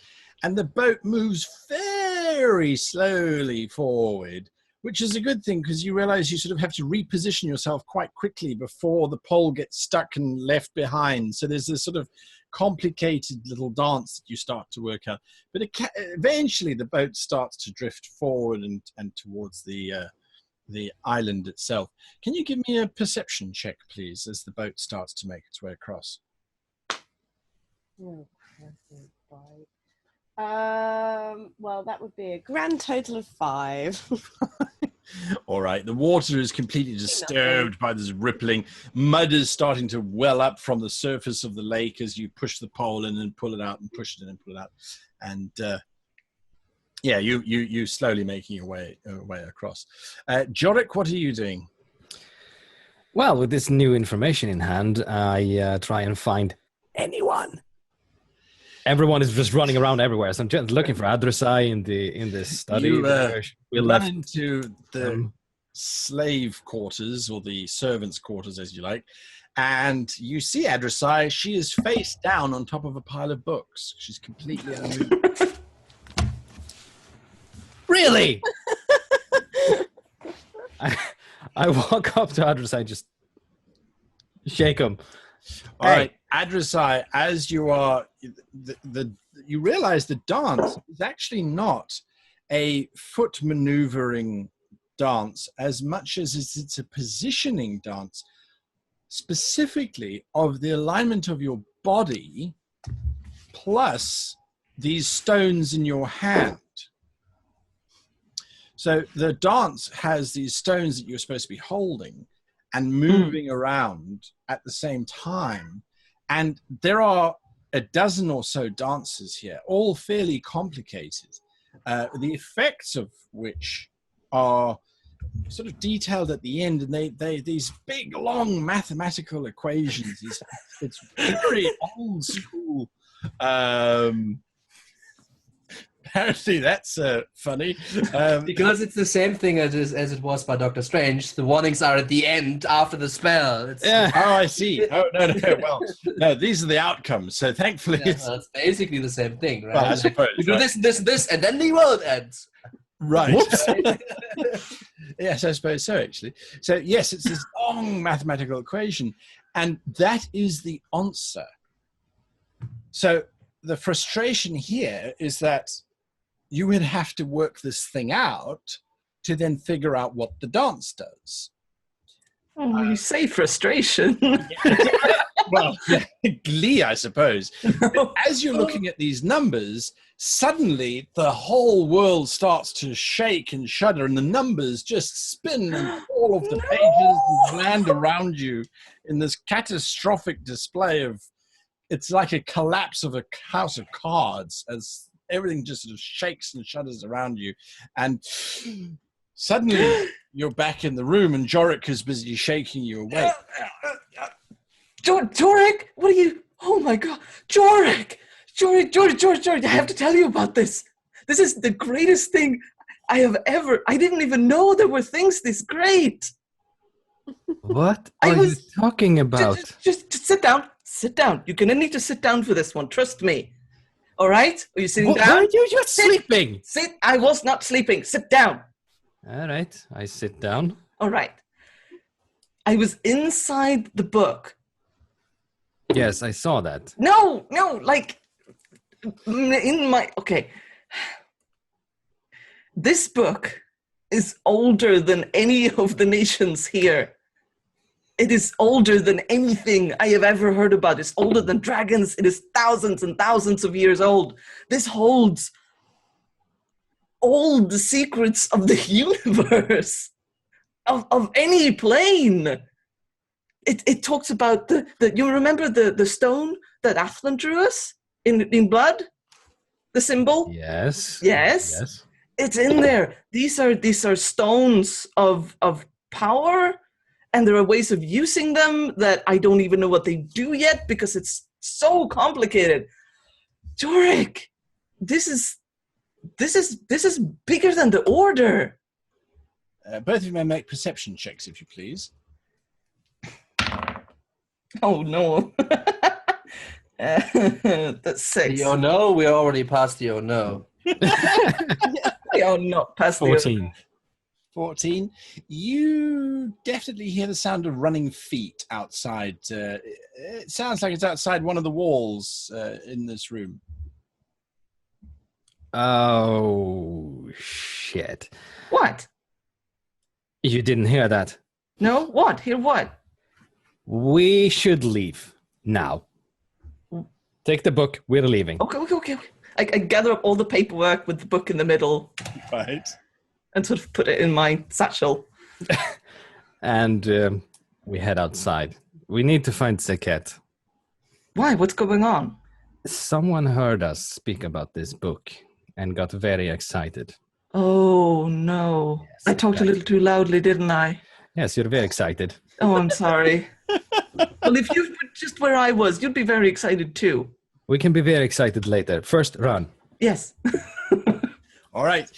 and the boat moves very slowly forward, which is a good thing because you realize you sort of have to reposition yourself quite quickly before the pole gets stuck and left behind. So there's this sort of complicated little dance that you start to work out. But eventually the boat starts to drift forward and towards the island itself. Can you give me a perception check, please, as the boat starts to make its way across? Oh, well, that would be a grand total of 5. All right. The water is completely disturbed by this rippling. Mud is starting to well up from the surface of the lake as you push the pole in and pull it out and push it in and pull it out. And you slowly making your way across. Jorik, what are you doing? Well, with this new information in hand, I try and find anyone. Everyone is just running around everywhere. So I'm just looking for Adru'sai in this study. You run into the slave quarters, or the servants' quarters, as you like, and you see Adru'sai. She is face down on top of a pile of books. She's completely unmoved. Really? I walk up to Adru'sai and just shake him. All right, Adru'sai, as you are, you realize the dance is actually not a foot maneuvering dance as much as it's a positioning dance, specifically of the alignment of your body plus these stones in your hand. So the dance has these stones that you're supposed to be holding and moving around at the same time. And there are a dozen or so dances here, all fairly complicated, the effects of which are sort of detailed at the end, and they these big, long mathematical equations. It's very old school. Apparently that's funny. Because it's the same thing as it was by Doctor Strange. The warnings are at the end after the spell. Yeah. Oh, I see. Oh, no. Well, no, these are the outcomes. So thankfully it's basically the same thing, right? Well, I suppose, you do this, and then the world ends. Right. Yes, I suppose so, actually. So, yes, it's this long mathematical equation, and that is the answer. So the frustration here is that you would have to work this thing out to then figure out what the dance does. Oh, you say frustration. Well, glee, I suppose. But as you're looking at these numbers, suddenly the whole world starts to shake and shudder, and the numbers just spin, and all of the pages land around you in this catastrophic display of, it's like a collapse of a house of cards as everything just sort of shakes and shudders around you. And Suddenly, you're back in the room, and Jorik is busy shaking you awake. Jorik, what are you? Oh my God, Jorik, I have to tell you about this. This is the greatest thing I have ever. I didn't even know there were things this great. What are you talking about? Just sit down. Sit down. You're gonna need to sit down for this one. Trust me. All right? Are you sitting down? Why are you just sleeping? Sit. I was not sleeping. Sit down. All right, I sit down. All right. I was inside the book. Yes, I saw that. No, like in my. Okay. This book is older than any of the nations here. It is older than anything I have ever heard about. It's older than dragons. It is thousands and thousands of years old. This holds all the secrets of the universe, of any plane. It talks about the you remember the stone that Athlen drew us in blood? The symbol? Yes. Yes. It's in there. These are stones of power, and there are ways of using them that I don't even know what they do yet because it's so complicated. Jorik, this is bigger than the Order. Both of you may make perception checks, if you please. Oh no. That's 6. Oh no, we already passed the oh no. Oh no, past 14. 14. You definitely hear the sound of running feet outside. It sounds like it's outside one of the walls in this room. Oh, shit. What? You didn't hear that? No? What? Hear what? We should leave now. Take the book. We're leaving. Okay. I gather up all the paperwork with the book in the middle. Right. And sort of put it in my satchel. And we head outside. We need to find Seket. Why? What's going on? Someone heard us speak about this book and got very excited. Oh, no. Yes, I talked a little too loudly, didn't I? Yes, you're very excited. Oh, I'm sorry. Well, if you were just where I was, you'd be very excited too. We can be very excited later. First, run. Yes. All right.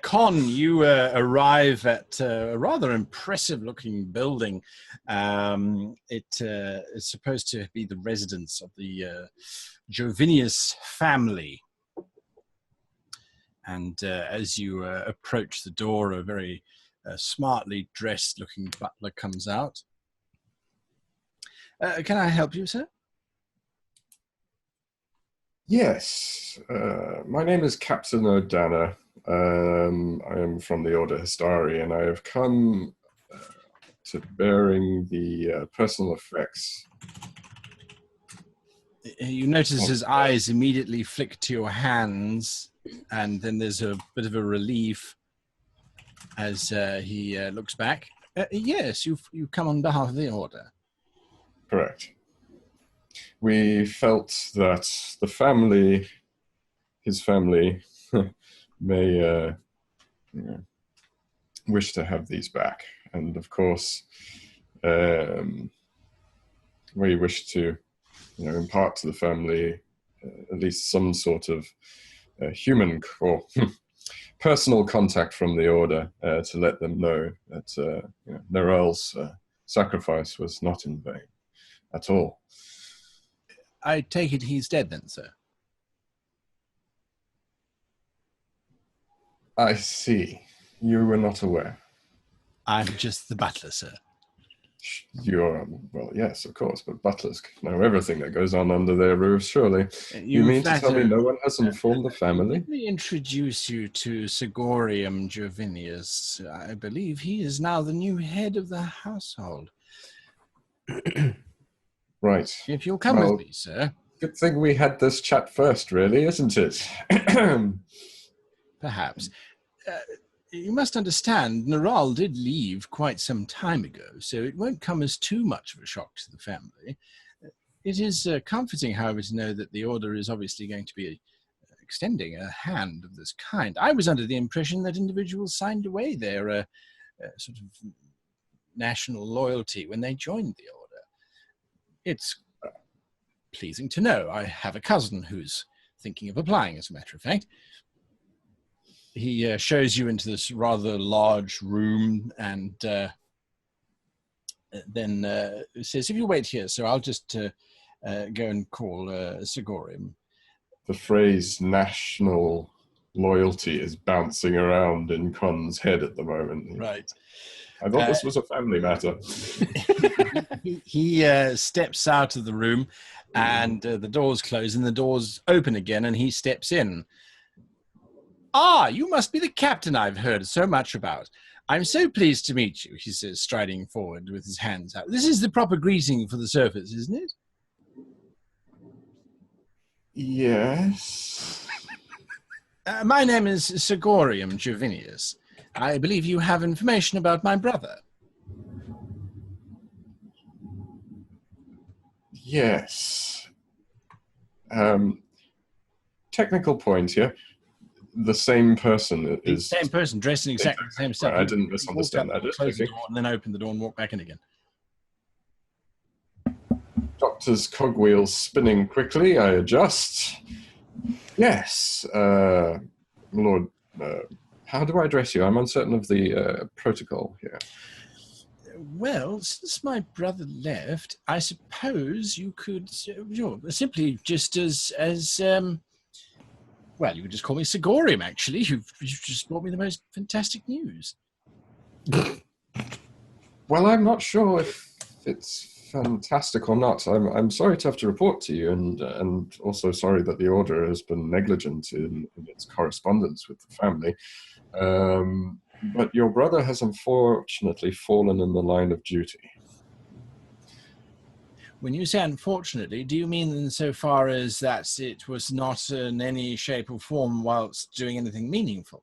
Con, you arrive at a rather impressive-looking building. It is supposed to be the residence of the Jovinius family. And as you approach the door, a very smartly dressed-looking butler comes out. Can I help you, sir? Yes, my name is Captain O'Dana. I am from the Order Histari, and I have come to bearing the personal effects. You notice his eyes immediately flick to your hands, and then there's a bit of a relief as he looks back. Yes, you've come on behalf of the Order. Correct. We felt that the family, his family, may wish to have these back. And of course, we wish to impart to the family at least some sort of human or personal contact from the Order to let them know that Nerel's sacrifice was not in vain at all. I take it he's dead then, sir? I see. You were not aware. I'm just the butler, sir. You're, well, yes, of course, but butlers know everything that goes on under their roofs, surely. You mean to tell me no one has informed the family? Let me introduce you to Sigorium Jovinius. I believe he is now the new head of the household. Right. If you'll come with me, sir. Good thing we had this chat first, really, isn't it? Perhaps. You must understand, Neral did leave quite some time ago, so it won't come as too much of a shock to the family. It is comforting, however, to know that the Order is obviously going to be extending a hand of this kind. I was under the impression that individuals signed away their sort of national loyalty when they joined the order. It's pleasing to know. I have a cousin who's thinking of applying, as a matter of fact. He shows you into this rather large room and then says, if you wait here, so I'll just go and call Sigorium. The phrase national loyalty is bouncing around in Con's head at the moment. Right. I thought this was a family matter. He steps out of the room and the doors close and the doors open again and he steps in. Ah, you must be the captain I've heard so much about. I'm so pleased to meet you, he says, striding forward with his hands out. This is the proper greeting for the surface, isn't it? Yes. My name is Sigorium Juvinius. I believe you have information about my brother. Yes. Technical point here. The same person is... The same person, dressed in exactly the same stuff. Right, I didn't misunderstand that. Close the door and then open the door and walk back in again. Doctor's cogwheels spinning quickly. I adjust. Yes. Lord, how do I address you? I'm uncertain of the protocol here. Well, since my brother left, I suppose you could simply just as well, you could just call me Sigorium, actually. You've just brought me the most fantastic news. Well, I'm not sure if it's fantastic or not. I'm sorry to have to report to you, and also sorry that the Order has been negligent in its correspondence with the family. But your brother has unfortunately fallen in the line of duty. When you say unfortunately, do you mean insofar as that it was not in any shape or form whilst doing anything meaningful?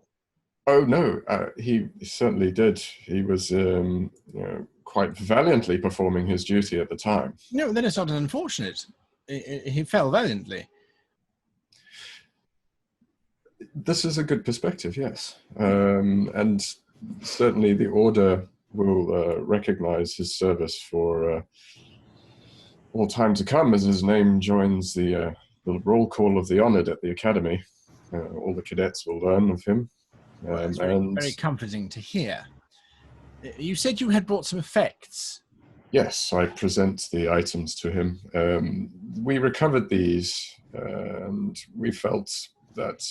Oh, no, he certainly did. He was quite valiantly performing his duty at the time. No, then it's not unfortunate. He fell valiantly. This is a good perspective, yes. And certainly the Order will recognize his service for all time to come as his name joins the roll call of the honored at the Academy. All the cadets will learn of him. Well, it's very comforting to hear. You said you had brought some effects. Yes, I present the items to him. We recovered these, and we felt that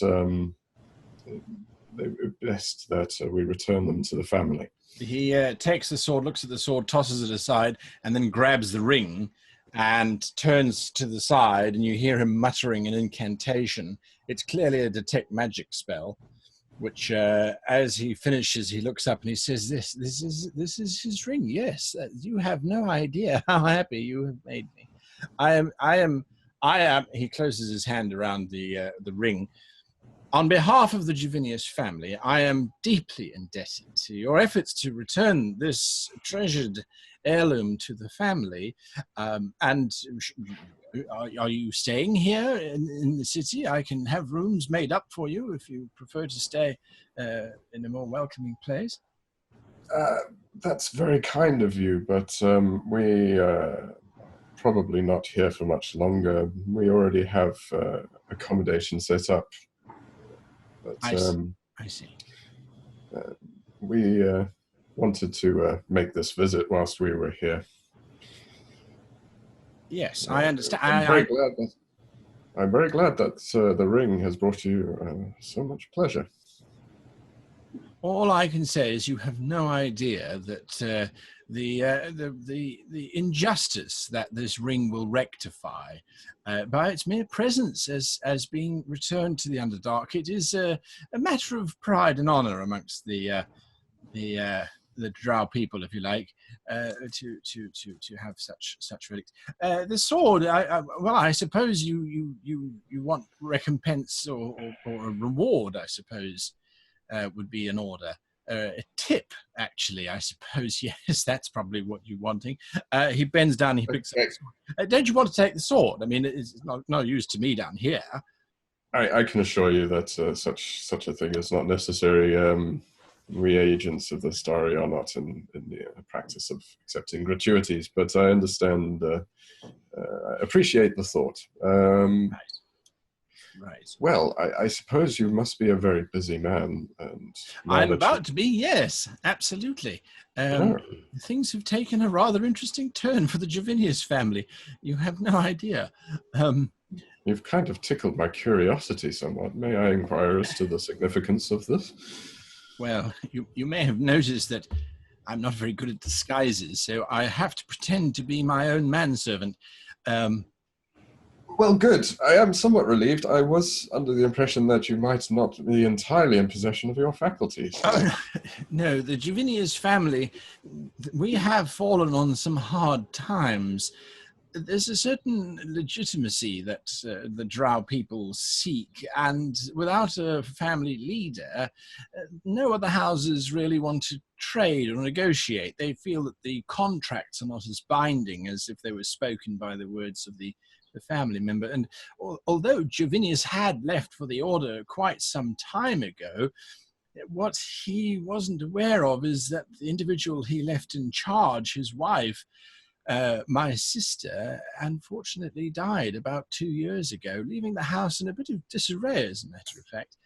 they were best that we return them to the family. He takes the sword, looks at the sword, tosses it aside, and then grabs the ring and turns to the side, and you hear him muttering an incantation. It's clearly a detect magic spell, which as he finishes, he looks up and he says, this is his ring. Yes, you have no idea how happy you have made me. I am, he closes his hand around the ring. On behalf of the Juvinius family, I am deeply indebted to your efforts to return this treasured heirloom to the family. And are you staying here in the city? I can have rooms made up for you if you prefer to stay in a more welcoming place. That's very kind of you, but we probably not here for much longer. We already have accommodation set up. But, I see. We wanted to make this visit whilst we were here. Yes, I understand. I'm very glad that the ring has brought you so much pleasure. All I can say is you have no idea that the injustice that this ring will rectify by its mere presence as being returned to the Underdark. It is a matter of pride and honor amongst the Drow people, if you like, to have such relics. The sword, I suppose you want recompense or a reward, I suppose, would be in order. A tip, actually, I suppose. Yes, that's probably what you're wanting. He bends down, he picks up the sword. Don't you want to take the sword? I mean, it's not used to me down here. I can assure you that such a thing is not necessary. We agents of the story are not in the practice of accepting gratuities, but I understand, appreciate the thought. Right. Well, I suppose you must be a very busy man. And I'm about to be, yes, absolutely. Things have taken a rather interesting turn for the Jovinius family. You have no idea. You've kind of tickled my curiosity somewhat. May I inquire as to the significance of this? Well, you may have noticed that I'm not very good at disguises, so I have to pretend to be my own manservant. Well, good. I am somewhat relieved. I was under the impression that you might not be entirely in possession of your faculties. Oh, no, the Jovinius family, we have fallen on some hard times. There's a certain legitimacy that the Drow people seek, and without a family leader, no other houses really want to trade or negotiate. They feel that the contracts are not as binding as if they were spoken by the words of the family member. And although Jovinius had left for the Order quite some time ago, what he wasn't aware of is that the individual he left in charge, his wife, my sister, unfortunately died about 2 years ago, leaving the house in a bit of disarray, as a matter of fact.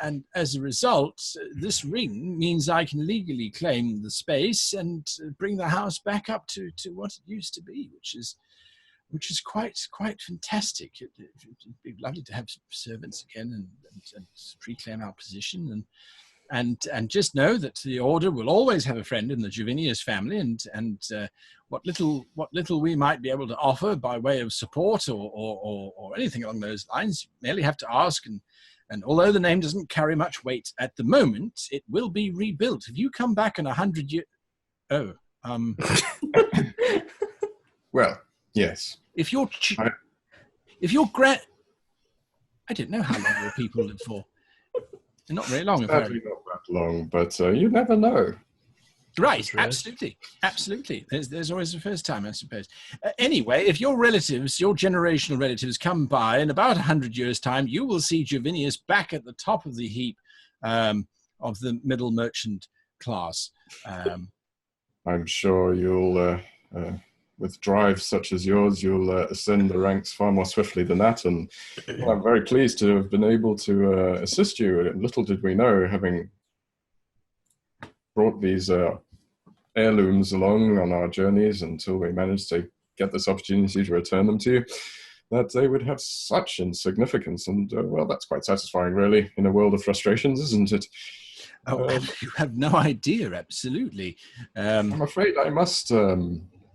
And as a result, this ring means I can legally claim the space and bring the house back up to what it used to be, which is quite fantastic. It'd be lovely to have servants again and reclaim our position. And just know that the Order will always have a friend in the Jovinius family, and what little we might be able to offer by way of support or anything along those lines, you merely have to ask. And although the name doesn't carry much weight at the moment, it will be rebuilt. If you come back in 100 years... Oh, Well, yes. If your I don't know how long your people live for. Not very long, Sadly, not that long, but you never know. Right, absolutely. There's always a first time, I suppose. Anyway, if your relatives, your generational relatives, come by in about 100 years' time, you will see Jovinius back at the top of the heap of the middle merchant class. I'm sure you'll, with drives such as yours, you'll ascend the ranks far more swiftly than that. And I'm very pleased to have been able to assist you. Little did we know, having brought these heirlooms along on our journeys until we managed to get this opportunity to return them to you, that they would have such insignificance. And, well, that's quite satisfying, really, in a world of frustrations, isn't it? Oh, you have no idea, absolutely. I'm afraid I must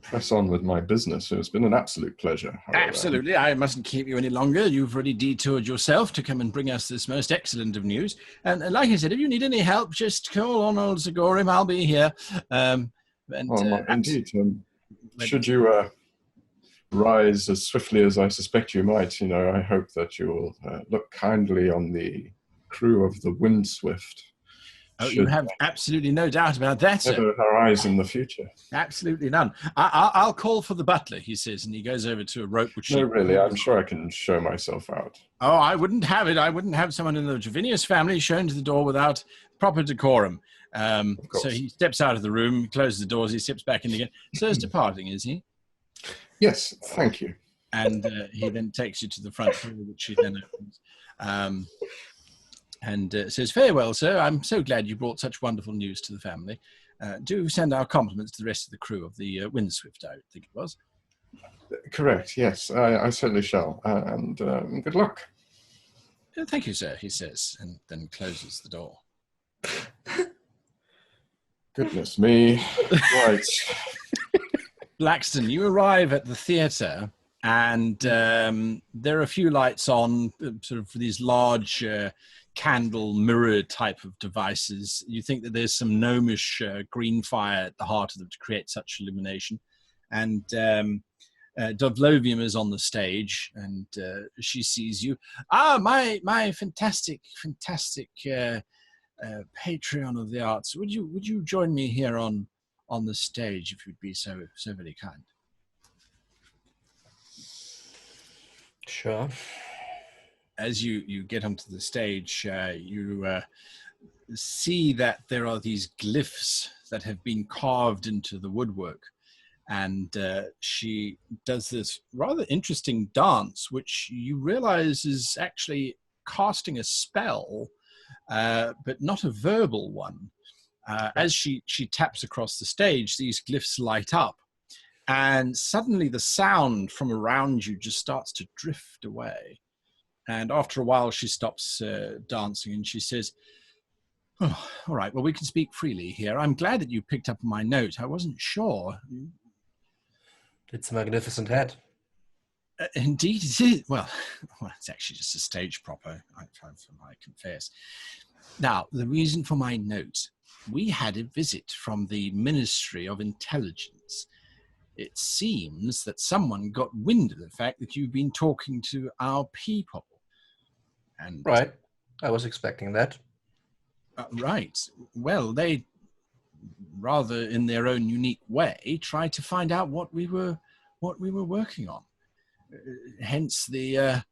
press on with my business. It's been an absolute pleasure. However. Absolutely. I mustn't keep you any longer. You've already detoured yourself to come and bring us this most excellent of news. And like I said, if you need any help, just call on old Zagorim. I'll be here. Indeed. Should you rise as swiftly as I suspect you might, I hope that you'll look kindly on the crew of the Windswift. Oh, you have absolutely no doubt about that, sir. Never our eyes in the future. Absolutely none. I'll call for the butler, he says, and he goes over to a rope which... No, really, I'm sure I can show myself out. Oh, I wouldn't have it. I wouldn't have someone in the Jovinius family shown to the door without proper decorum. So he steps out of the room, closes the doors, he steps back in again. Sir's departing, is he? Yes, thank you. And he then takes you to the front door, which he then opens. And says, farewell, sir. I'm so glad you brought such wonderful news to the family. Do send our compliments to the rest of the crew of the Windswift, I think it was. Correct, yes. I certainly shall. And good luck. Thank you, sir, he says, and then closes the door. Goodness me. Right. Blaxton, you arrive at the theatre, and there are a few lights on, sort of these large candle mirror type of devices. You think that there's some gnomish green fire at the heart of them to create such illumination. And Dovlovium is on the stage, and she sees you. My fantastic Patreon of the arts. Would you join me here on the stage if you'd be so very kind? Sure. as you get onto the stage, you see that there are these glyphs that have been carved into the woodwork. And she does this rather interesting dance, which you realize is actually casting a spell, but not a verbal one. As she taps across the stage, these glyphs light up, and suddenly the sound from around you just starts to drift away. And after a while, she stops dancing and she says, "Oh, all right, well, we can speak freely here. I'm glad that you picked up my note. I wasn't sure." It's a magnificent head. Indeed it is. Well, it's actually just a stage proper, I confess. Now, the reason for my note. We had a visit from the Ministry of Intelligence. It seems that someone got wind of the fact that you've been talking to our people. And right. I was expecting that. Right. Well, they, rather in their own unique way, tried to find out what we were working on. Hence the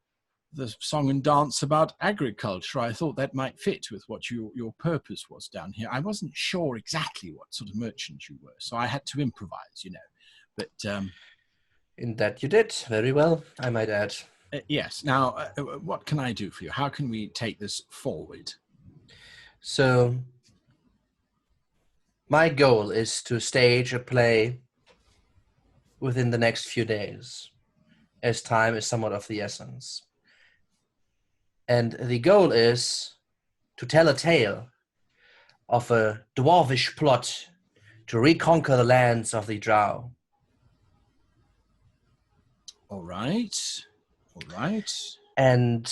song and dance about agriculture. I thought that might fit with what your purpose was down here. I wasn't sure exactly what sort of merchant you were, so I had to improvise, But in that you did very well, I might add. Yes. Now, what can I do for you? How can we take this forward? So, my goal is to stage a play within the next few days, as time is somewhat of the essence. And the goal is to tell a tale of a dwarvish plot to reconquer the lands of the Drow. All right. And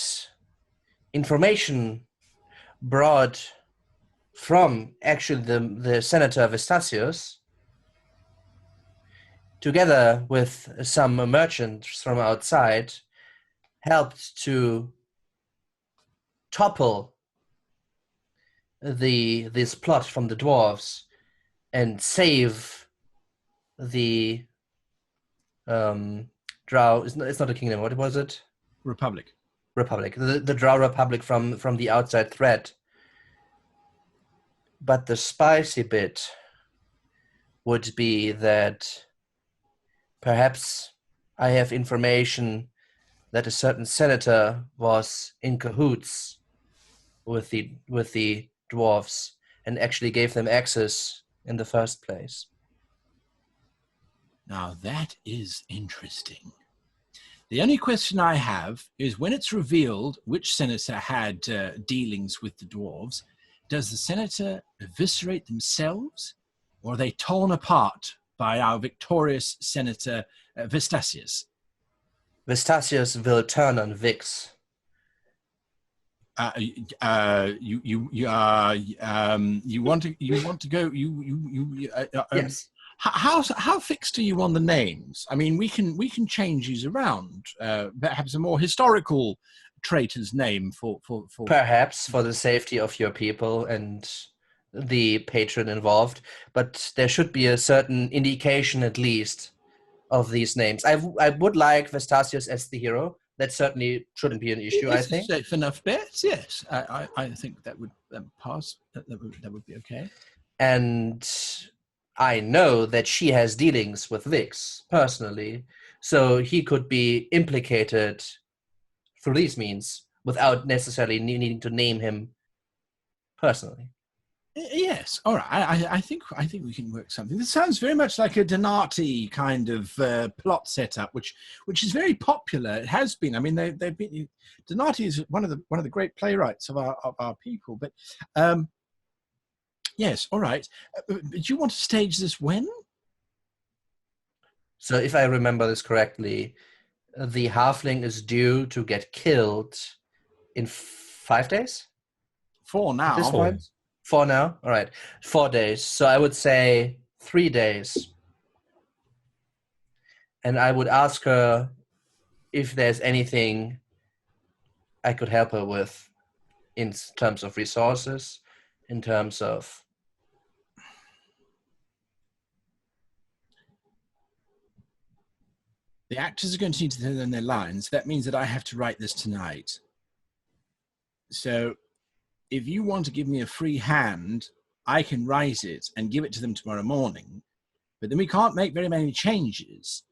information brought from actually the Senator Vistasius, together with some merchants from outside, helped to topple this plot from the dwarves and save the Drow. It's not a kingdom. What was it? Republic. The Drow Republic from the outside threat. But the spicy bit would be that perhaps I have information that a certain senator was in cahoots with the dwarves and actually gave them access in the first place. Now that is interesting. The only question I have is when it's revealed which senator had dealings with the dwarves, does the senator eviscerate themselves, or are they torn apart by our victorious Senator Vistasius? Vistasius will turn on Vyx. You want to go? Yes. How fixed are you on the names? I mean, we can change these around. Perhaps a more historical traitor's name for perhaps for the safety of your people and the patron involved, but there should be a certain indication at least of these names. I would like Vistasius as the hero. That certainly shouldn't be an issue. I think safe enough bet. Yes, I think that would pass. That would be okay. And I know that she has dealings with Vyx personally, so he could be implicated through these means without necessarily needing to name him personally. Yes, all right. I think we can work something. This sounds very much like a Donati kind of plot setup, which is very popular. It has been. I mean, they've been. Donati is one of the great playwrights of our people. But yes, all right. Do you want to stage this when? So, if I remember this correctly, the halfling is due to get killed in 5 days? 4 now. At this point? 4 now? All right. 4 days. So I would say 3 days. And I would ask her if there's anything I could help her with in terms of resources, in terms of... The actors are going to need to learn their lines. That means that I have to write this tonight. So if you want to give me a free hand, I can write it and give it to them tomorrow morning. But then we can't make very many changes.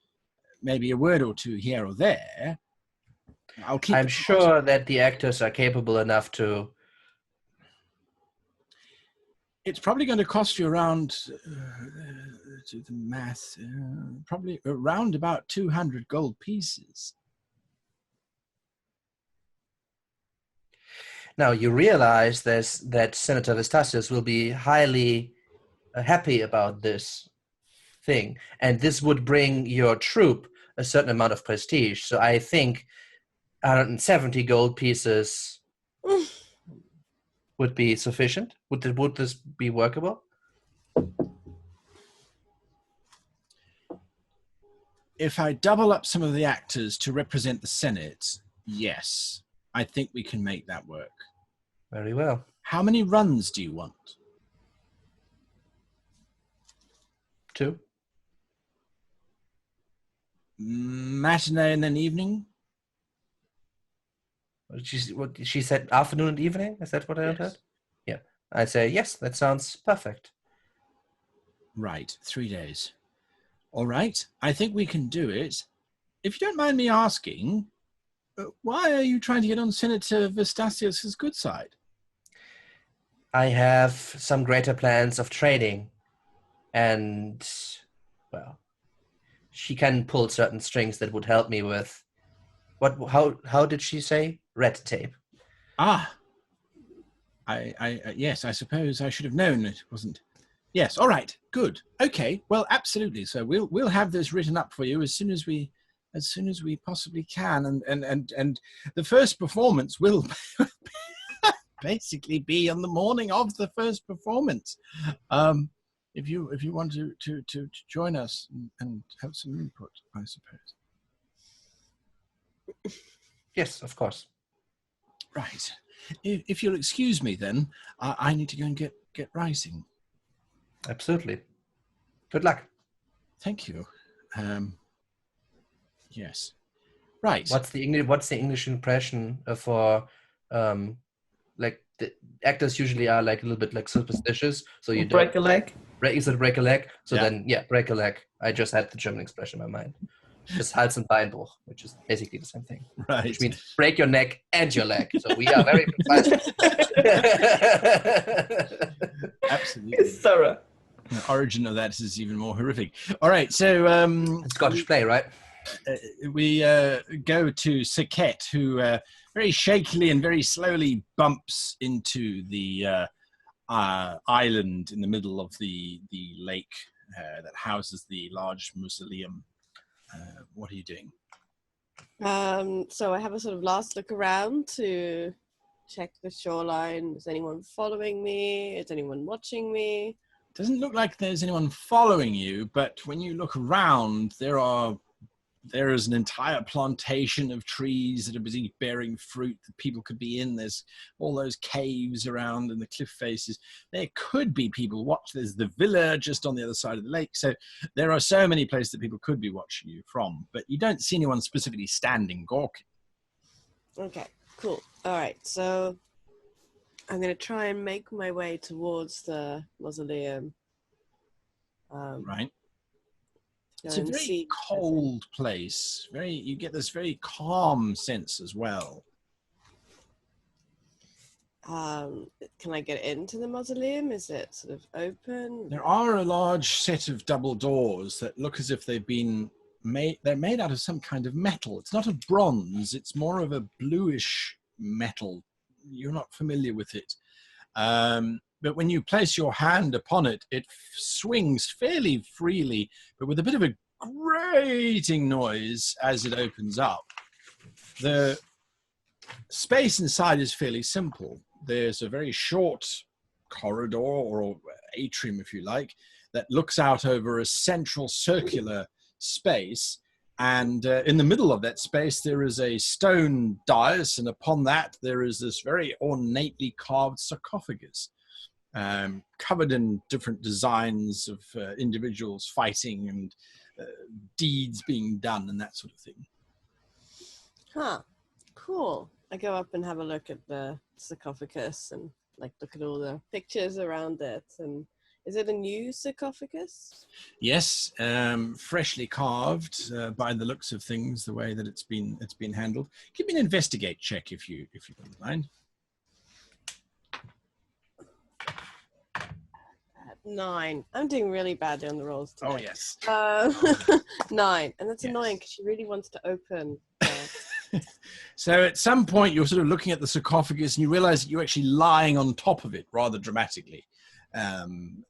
Maybe a word or two here or there. I'm sure that the actors are capable enough to. It's probably going to cost you around, to the math, probably around about 200 gold pieces. Now, you realize that Senator Vistasius will be highly happy about this thing, and this would bring your troop a certain amount of prestige. So I think 170 gold pieces would be sufficient. Would this be workable? If I double up some of the actors to represent the Senate, yes, I think we can make that work. Very well. How many runs do you want? 2. Matinee and then evening? What she said, afternoon and evening? Is that what I heard? Yeah. I say, yes, that sounds perfect. Right, 3 days. All right, I think we can do it. If you don't mind me asking, why are you trying to get on Senator Vistasius' good side? I have some greater plans of trading, and, well, she can pull certain strings that would help me with, how did she say? Red tape. Ah, yes, I suppose I should have known it wasn't. Yes, all right, good. Okay, well, absolutely. So we'll have this written up for you as soon as we possibly can, and the first performance will basically be on the morning of the first performance. If you want to join us and have some input, I suppose. Yes, of course. Right. If you'll excuse me, then I need to go and get writing. Absolutely. Good luck. Thank you. Yes. Right. What's the English impression for like the actors usually are like a little bit like superstitious, so you break a leg. Break a leg. So Yeah. then break a leg. I just had the German expression in my mind. Just Hals- und Beinbruch, which is basically the same thing. Right. Which means break your neck and your leg. So we are very precise. Absolutely. Thorough. The origin of that is even more horrific. All right, so Scottish play, right? We go to Saket, who very shakily and very slowly bumps into the island in the middle of the lake that houses the large mausoleum. What are you doing? So I have a sort of last look around to check the shoreline. Is anyone following me? Is anyone watching me? Doesn't look like there's anyone following you, but when you look around, there is an entire plantation of trees that are busy bearing fruit that people could be in. There's all those caves around and the cliff faces. There could be people watching. There's the villa just on the other side of the lake. So there are so many places that people could be watching you from, but you don't see anyone specifically standing gawking. Okay, cool. All right, so I'm going to try and make my way towards the mausoleum. Right. It's a very cold place. You get this very calm sense as well. Can I get into the mausoleum? Is it sort of open? There are a large set of double doors that look as if they've been made. They're made out of some kind of metal. It's not a bronze. It's more of a bluish metal. You're not familiar with it. But when you place your hand upon it, it swings fairly freely, but with a bit of a grating noise as it opens up. The space inside is fairly simple. There's a very short corridor or atrium, if you like, that looks out over a central circular space. And in the middle of that space, there is a stone dais, and upon that, there is this very ornately carved sarcophagus, covered in different designs of individuals fighting and deeds being done and that sort of thing. Huh. Cool. I go up and have a look at the sarcophagus and like look at all the pictures around it. And is it a new sarcophagus? Yes, freshly carved by the looks of things, the way that it's been handled. Give me an investigate check if you don't mind. 9. I'm doing really badly on the rolls today. Oh yes. 9, and that's Yes. annoying because she really wants to open. So at some point you're sort of looking at the sarcophagus and you realize that you're actually lying on top of it rather dramatically. And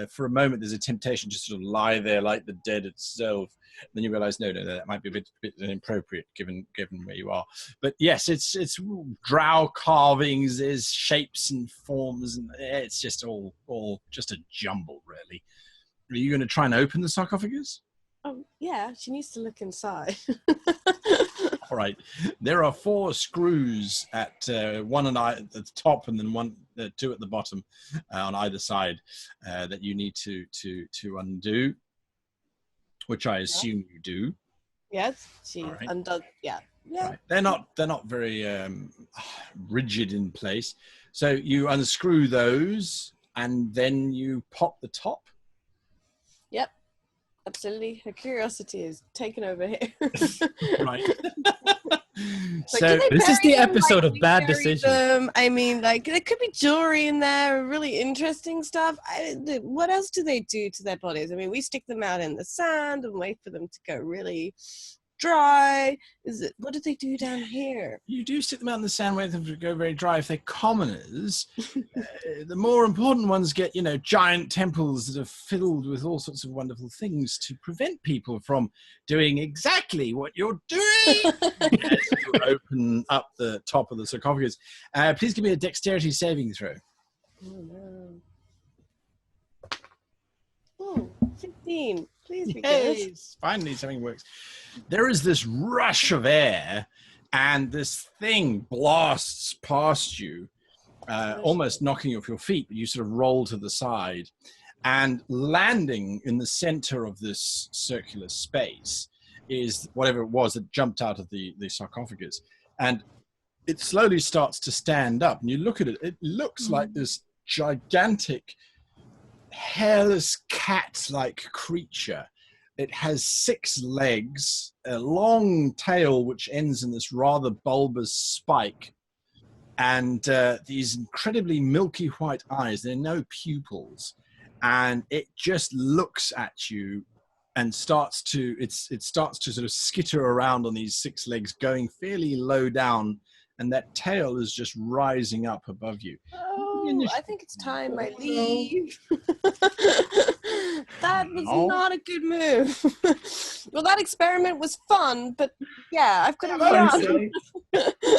for a moment there's a temptation to sort of lie there like the dead itself. Then you realize no, that might be a bit inappropriate given where you are. But yes, it's drow carvings, there's shapes and forms, and it's just all just a jumble really. Are you going to try and open the sarcophagus? Oh yeah, she needs to look inside. All right. There are 4 screws at one at the top, and then 2 at the bottom on either side that you need to undo, which I assume you do. Yes, she All right. undone. Yeah. Right. They're not very rigid in place. So you unscrew those, and then you pop the top. Yep. Absolutely. Her curiosity is taken over here. Right. So this is the episode of we bad bury decisions. them? I mean, like there could be jewelry in there, really interesting stuff. What else do they do to their bodies? I mean, we stick them out in the sand and wait for them to go really dry. What do they do down here? You do stick them out in the sand, wait for them to go very dry. If they're commoners, the more important ones get, giant temples that are filled with all sorts of wonderful things to prevent people from doing exactly what you're doing. As you open up the top of the sarcophagus. Please give me a dexterity saving throw. Oh no. Oh, 15. Please be good. Hey, finally something works. There is this rush of air, and this thing blasts past you, almost knocking you off your feet, but you sort of roll to the side, and landing in the center of this circular space is whatever it was that jumped out of the sarcophagus. And it slowly starts to stand up, and you look at it, it looks like this gigantic, hairless cat-like creature. It has 6 legs, a long tail which ends in this rather bulbous spike, and these incredibly milky white eyes. There are no pupils, and it just looks at you and starts to sort of skitter around on these 6 legs, going fairly low down, and that tail is just rising up above you. Oh, I think it's time I leave. That was not a good move. Well, that experiment was fun, but yeah, I've got to run.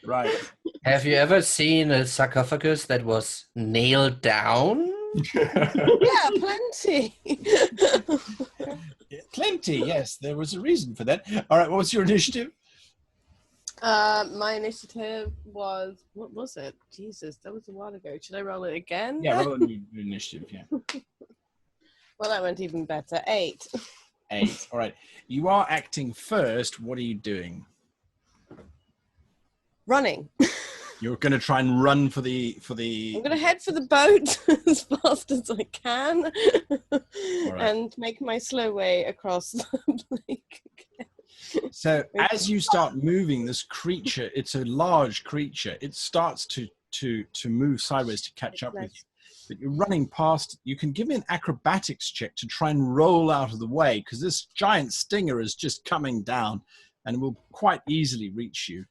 Right. Have you ever seen a sarcophagus that was nailed down? Yeah, plenty. Plenty, yes. There was a reason for that. All right, what was your initiative? My initiative was, what was it? Jesus, that was a while ago. Should I roll it again? Yeah, roll a new initiative, yeah. Well, that went even better. 8. 8. All right. You are acting first. What are you doing? Running. You're going to try and run for the... I'm going to head for the boat as fast as I can and make my slow way across the lake. So as you start moving, this creature, it's a large creature, it starts to move sideways to catch up with you. But you're running past, you can give me an acrobatics check to try and roll out of the way, because this giant stinger is just coming down and will quite easily reach you.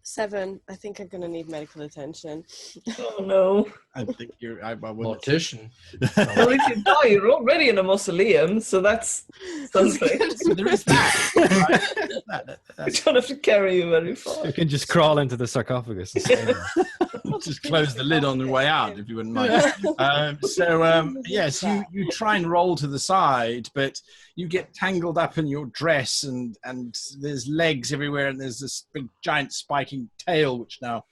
7. I think I'm going to need medical attention. Oh no. I think you're... I wouldn't... Mortician. Well, if you die, you're already in a mausoleum, so that's something. So there is that. Right? I don't have to carry you very far. You can just crawl into the sarcophagus and stay there. Just close the lid on the way out, if you wouldn't mind. Yes, you try and roll to the side, but you get tangled up in your dress, and there's legs everywhere, and there's this big giant spiking tail which now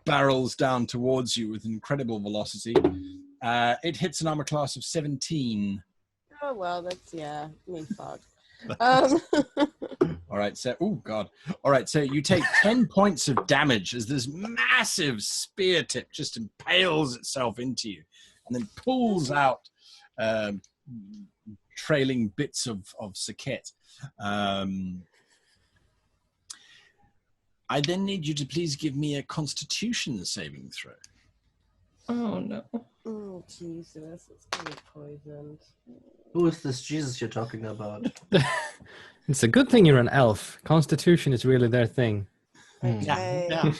barrels down towards you with incredible velocity. It hits an armor class of 17. Oh, well, that's, yeah, I mean, fuck. Um, All right, so oh god. All right, so you take 10 points of damage as this massive spear tip just impales itself into you, and then pulls out trailing bits of Saket. I then need you to please give me a Constitution saving throw. Oh no. oh Jesus, it's gonna be poisoned. Who is this Jesus you're talking about? It's a good thing you're an elf. Constitution is really their thing. Okay. Yeah.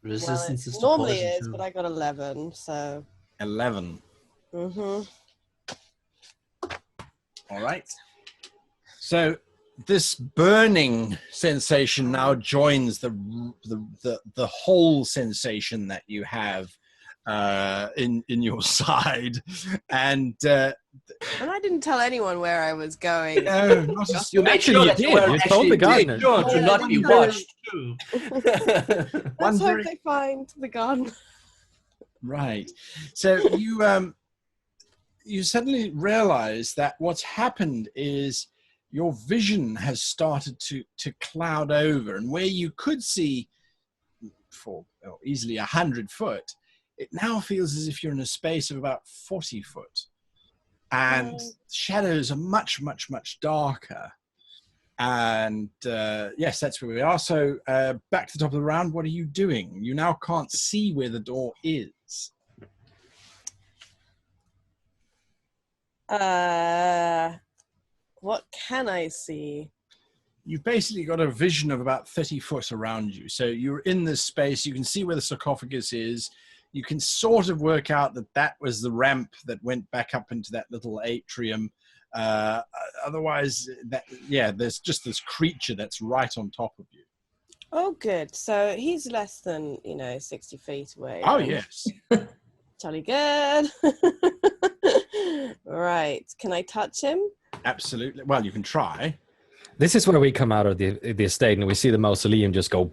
Resistance is to Normally poison is, too. but I got 11, so. 11. Mhm. All right. So this burning sensation now joins the whole sensation that you have in your side, and And I didn't tell anyone where I was going. no, not a You made Actually, sure you that did. you were You told the gardener. sure to Yeah, not be you watched too. Let's One hope very- they find the gun. right. So you suddenly realize that what's happened is your vision has started to cloud over, and where you could see for easily 100 foot, it now feels as if you're in a space of about 40 foot. And shadows are much, much, much darker. And yes, that's where we are. So back to the top of the round, what are you doing? You now can't see where the door is. What can I see? You've basically got a vision of about 30 foot around you. So you're in this space. You can see where the sarcophagus is. You can sort of work out that that was the ramp that went back up into that little atrium. Otherwise, there's just this creature that's right on top of you. Oh, good. So he's less than 60 feet away. Oh, then. yes. Jolly good. Right. Can I touch him? Absolutely. Well, you can try. This is where we come out of the estate and we see the mausoleum just go.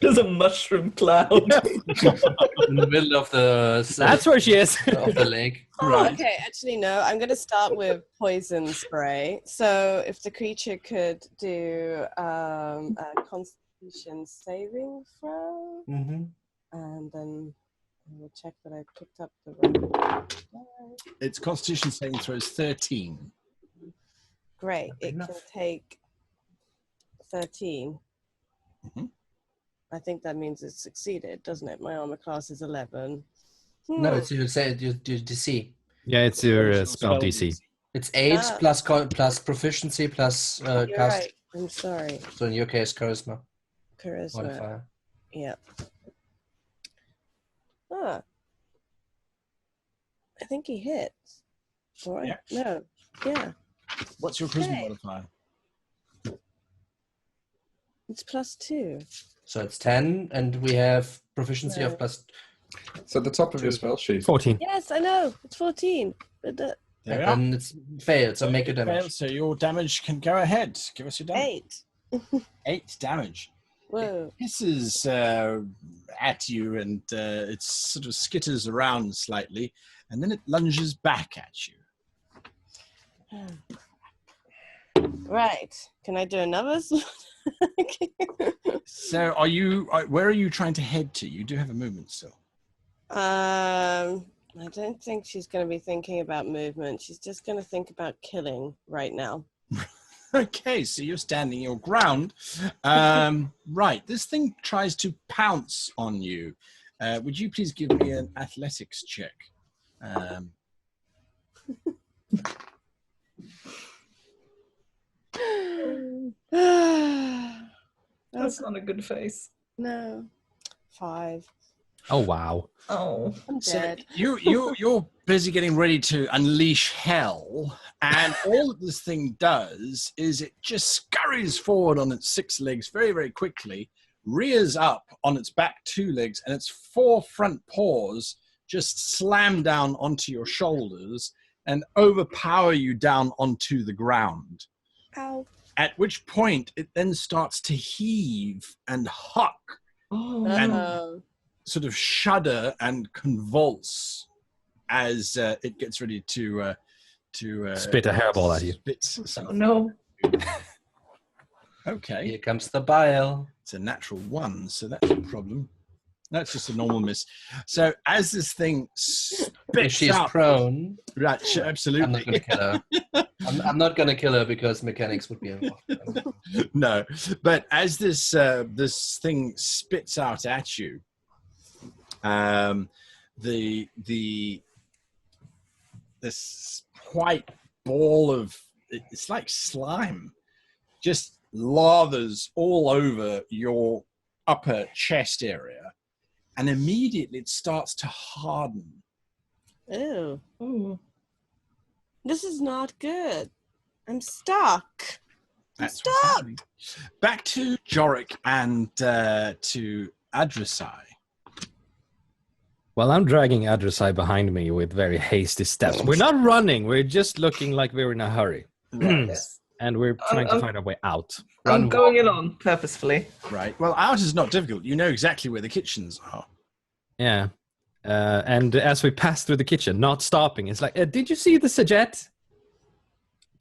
There's a mushroom cloud. In the middle of the That's where she is. of the lake. Oh, Right. okay. Actually, no. I'm going to start with poison spray. So if the creature could do a Constitution saving throw, Mm-hmm. and then I will check that I picked up the right. Its Constitution saving throw is 13. Great. Not It enough. can take 13. Mhm. I think that means it's succeeded, doesn't it? My armor class is 11. No, it's you say your DC. Yeah, it's your Your spell DC. It's 8 Ah. plus proficiency plus You're cast. right. I'm sorry. So in your case, charisma Charisma. modifier. Yeah. Ah. I think he hits. Or Yeah. No. Yeah. What's your charisma Okay. modifier? It's +2. So it's 10, and we have proficiency No. of plus. It's at the top of your spell sheet. 14. Yes, I know. It's 14. But There And we are. then it's failed. So make your Failed, damage. so your damage can go ahead. Give us your damage. 8. 8 damage. Whoa. Hisses at you, and it sort of skitters around slightly, and then it lunges back at you. Right. Can I do another? So where are you trying to head to? You do have a movement still. I don't think she's going to be thinking about movement. She's just going to think about killing right now. Okay, so you're standing your ground. Right, this thing tries to pounce on you. Would you please give me an athletics check? That's not a good face. No. 5. Oh, wow. Oh. I'm So dead. you're busy getting ready to unleash hell, and all that this thing does is it just scurries forward on its 6 legs very, very quickly, rears up on its back 2 legs, and its 4 front paws just slam down onto your shoulders and overpower you down onto the ground. Ow. At which point it then starts to heave and huck, Oh. And- Uh-oh. sort of shudder and convulse as it gets ready to to spit a hairball at you. Oh no. Okay. Here comes the bile. It's a natural 1, so that's a problem. That's just a normal miss. So as this thing spits If she's out, prone, right? Absolutely. I'm not going to kill her. I'm not going to kill her because mechanics would be involved. No, but as this this thing spits out at you, this white ball of it's like slime just lathers all over your upper chest area, and immediately it starts to harden. Ew. Ooh. This is not good. I'm stuck. That's what's happening. Back to Jorik and to Adru'sai. Well, I'm dragging Adru'sai behind me with very hasty steps. We're not running. We're just looking like we're in a hurry. Yes. And we're trying to find a way out. I'm going along purposefully. Right. Well, out is not difficult. You know exactly where the kitchens are. Yeah. And as we pass through the kitchen, not stopping, it's like, did you see the Sajet?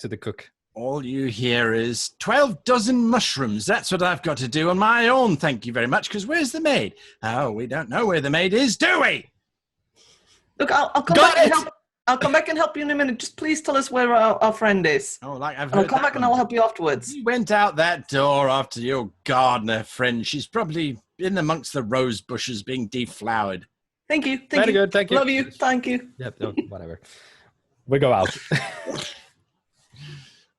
To the cook. All you hear is 12 dozen mushrooms. That's what I've got to do on my own. Thank you very much. Because where's the maid? Oh, we don't know where the maid is, do we? Look, I'll come back and help. I'll come back and help you in a minute. Just please tell us where our friend is. Oh, like I've I'll heard come that back and one. I'll help you afterwards. You went out that door after your gardener friend. She's probably in amongst the rose bushes being deflowered. Thank you. Thank Very you. good, thank you. Love you. Thank you. Yep, no, whatever. We go out.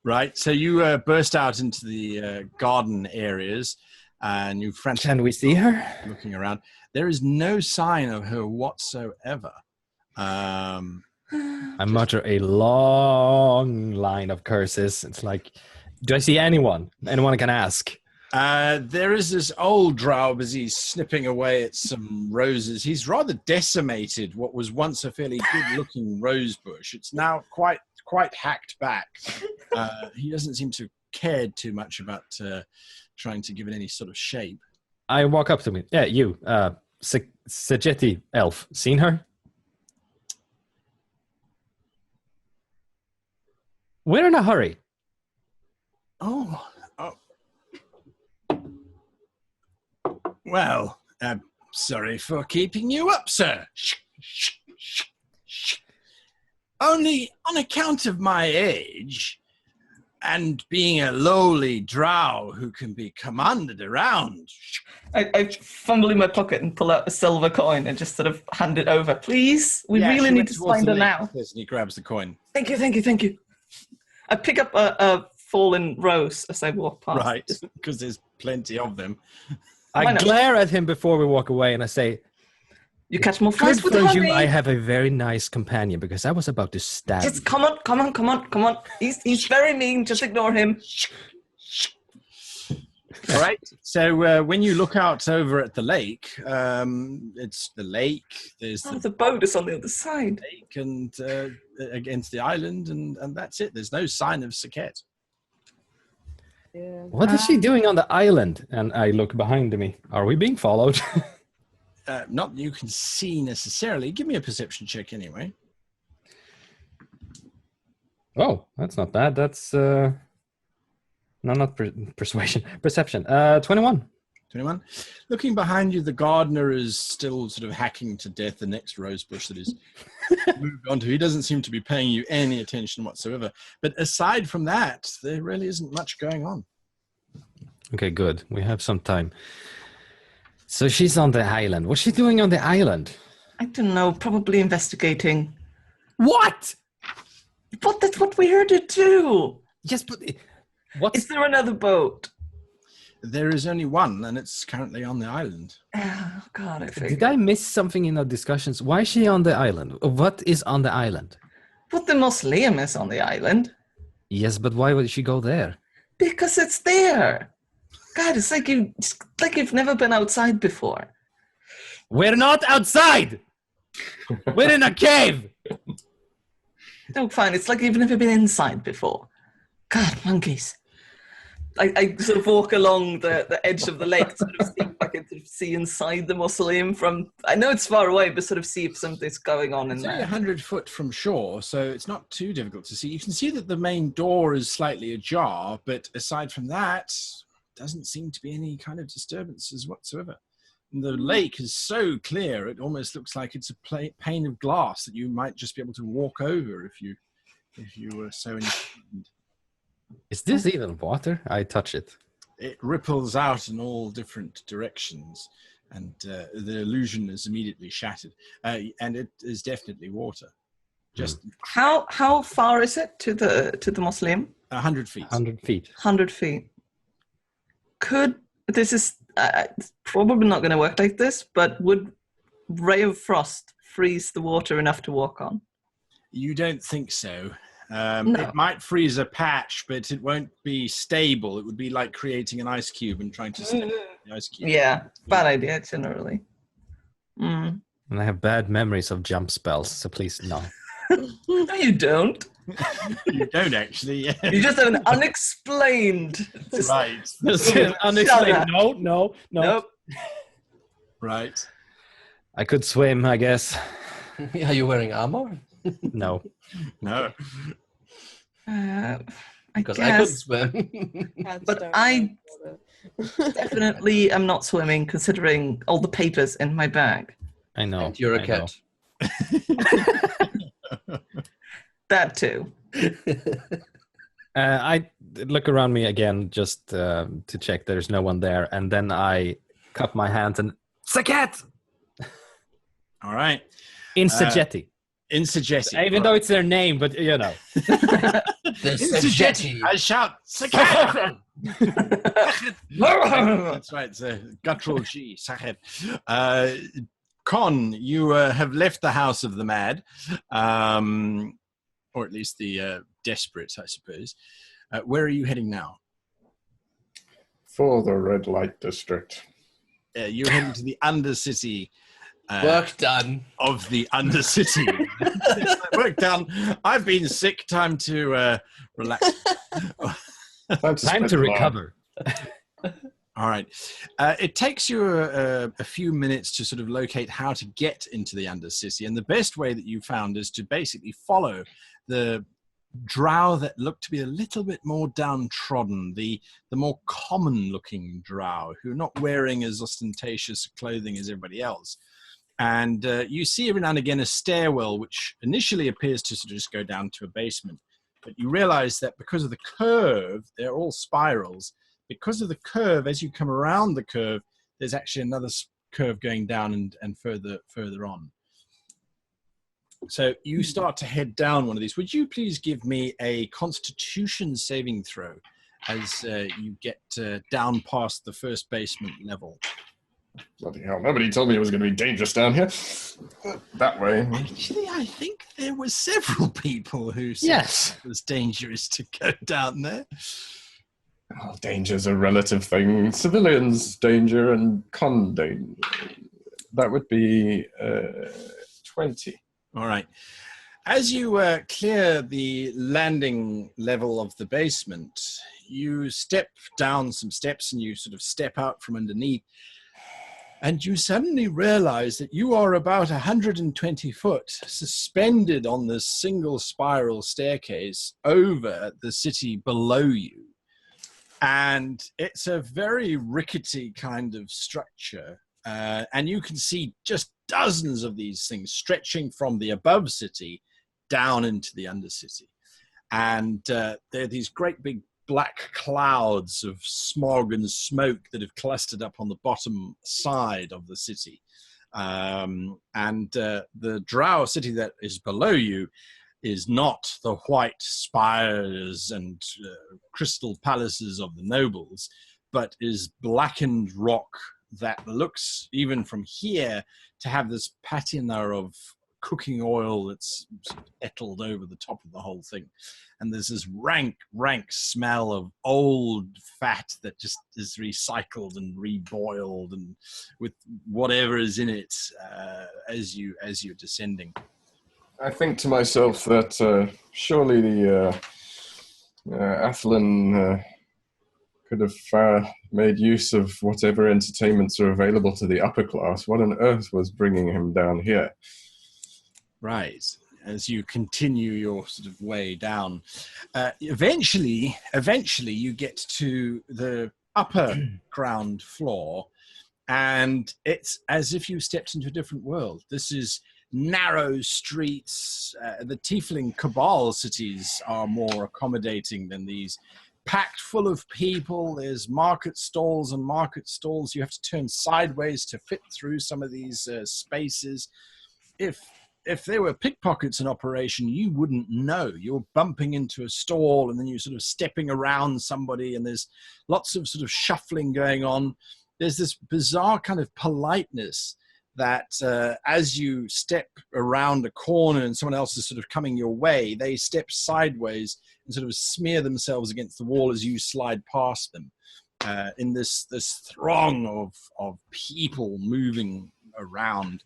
Right. So you burst out into the garden areas, and you frantically Can we see her? looking around. There is no sign of her whatsoever. I mutter a long line of curses. It's like, do I see anyone? Anyone can ask. There is this old Drow busy snipping away at some roses. He's rather decimated what was once a fairly good-looking rose bush. It's now quite hacked back. He doesn't seem to care too much about trying to give it any sort of shape. I walk up to me. Yeah, you, Sajeti elf. Seen her? We're in a hurry. Oh. Well, sorry for keeping you up, sir. Only on account of my age and being a lowly drow who can be commanded around. I fumble in my pocket and pull out a silver coin and just sort of hand it over. Please, we Yeah, really she need went to towards find the her now. necklace, and he grabs the coin. Thank you, thank you, thank you. I pick up a fallen rose as I walk past. Right, because there's plenty of them. I glare at him before we walk away and I say, You catch more flies good with for honey. you, I have a very nice companion because I was about to stab Just you. come on. He's very mean. Just ignore him. All right. So when you look out over at the lake, it's the lake. There's The boat is on the other side. lake and against the island, and that's it. There's no sign of Saket. Yeah. What is she doing on the island? And I look behind me. Are we being followed? Not that you can see necessarily. Give me a perception check anyway. Oh, that's not bad. That's not persuasion. Perception. 21. 21. Looking behind you, the gardener is still sort of hacking to death the next rose bush that is moved onto. He doesn't seem to be paying you any attention whatsoever. But aside from that, there really isn't much going on. Okay, good. We have some time. So she's on the island. What's she doing on the island? I don't know. Probably investigating. What? But that's what we heard her do. Yes, but what? Is there another boat? There is only one, and it's currently on the island. Oh, God, I figured. Did I miss something in our discussions? Why is she on the island? What is on the island? But the mausoleum is on the island. Yes, but why would she go there? Because it's there. God, it's like you've never been outside before. We're not outside. We're in a cave. No, fine. It's like you've never been inside before. God, monkeys. I sort of walk along the edge of the lake, sort of see if I can sort of see inside the mausoleum from. I know it's far away, but sort of see if something's going on in It's there. only 100 foot from shore, so it's not too difficult to see. You can see that the main door is slightly ajar, but aside from that, doesn't seem to be any kind of disturbances whatsoever. And the lake is so clear, it almost looks like it's a pane of glass that you might just be able to walk over if you were so inclined. Is this even water? I touch it. It ripples out in all different directions, and the illusion is immediately shattered. And it is definitely water. Just How far is it to the mausoleum? 100 feet. 100 feet. 100 feet. This is it's probably not going to work like this, but would Ray of Frost freeze the water enough to walk on? You don't think so. No. It might freeze a patch, but it won't be stable. It would be like creating an ice cube and trying to step the ice cube. Yeah, bad idea generally. Mm. And I have bad memories of jump spells, so please no. No, you don't. You don't actually. Yeah. You just have an unexplained. Right. Unexplained. No. Nope. Right. I could swim, I guess. Are you wearing armor? No. No. Because guess, I could swim. but I definitely am not swimming, considering all the papers in my bag. I know. And you're a I cat. That too. I look around me again just to check there's no one there, and then I cup my hands and Saket! All right. Insurgetti. Insurgetti. Even though it's their name, but you know. Insurgetti. I shout, Saket! That's right. It's a guttural G. Saket. Con, you have left the house of the mad. Or at least the desperate, I suppose. Where are you heading now? For the red light district. You're heading to the Undercity. Work done. Of the Undercity. Work done. I've been sick. Time to relax. Time to recover. All right. It takes you a few minutes to sort of locate how to get into the Undercity. And the best way that you found is to basically follow the drow that look to be a little bit more downtrodden, the more common-looking drow who are not wearing as ostentatious clothing as everybody else. And you see every now and again a stairwell, which initially appears to sort of just go down to a basement. But you realize that because of the curve, they're all spirals. Because of the curve, as you come around the curve, there's actually another curve going down and further on. So you start to head down one of these. Would you please give me a Constitution saving throw as you get down past the first basement level? Bloody hell, nobody told me it was going to be dangerous down here. That way. Actually, I think there were several people who said it was dangerous to go down there. Oh, danger's a relative thing. Civilians' danger and con danger. That would be 20. All right. As you clear the landing level of the basement, you step down some steps and you sort of step out from underneath. And you suddenly realize that you are about 120 foot suspended on this single spiral staircase over the city below you. And it's a very rickety kind of structure. And you can see just dozens of these things stretching from the above city down into the undercity. And there are these great big black clouds of smog and smoke that have clustered up on the bottom side of the city. And the Drow city that is below you is not the white spires and crystal palaces of the nobles, but is blackened rock that looks, even from here, to have this patina of cooking oil that's ettled over the top of the whole thing. And there's this rank smell of old fat that just is recycled and reboiled and with whatever is in it as you're descending. I think to myself that surely the Athlen could have made use of whatever entertainments are available to the upper class. What on earth was bringing him down here? Right. As you continue your sort of way down, eventually you get to the upper ground floor, and it's as if you stepped into a different world. This is narrow streets. The tiefling cabal cities are more accommodating than these. Packed full of people. There's market stalls and market stalls. You have to turn sideways to fit through some of these spaces. If there were pickpockets in operation, you wouldn't know. You're bumping into a stall and then you're sort of stepping around somebody, and there's lots of sort of shuffling going on. There's this bizarre kind of politeness that as you step around a corner and someone else is sort of coming your way, they step sideways and sort of smear themselves against the wall as you slide past them in this throng of people moving around.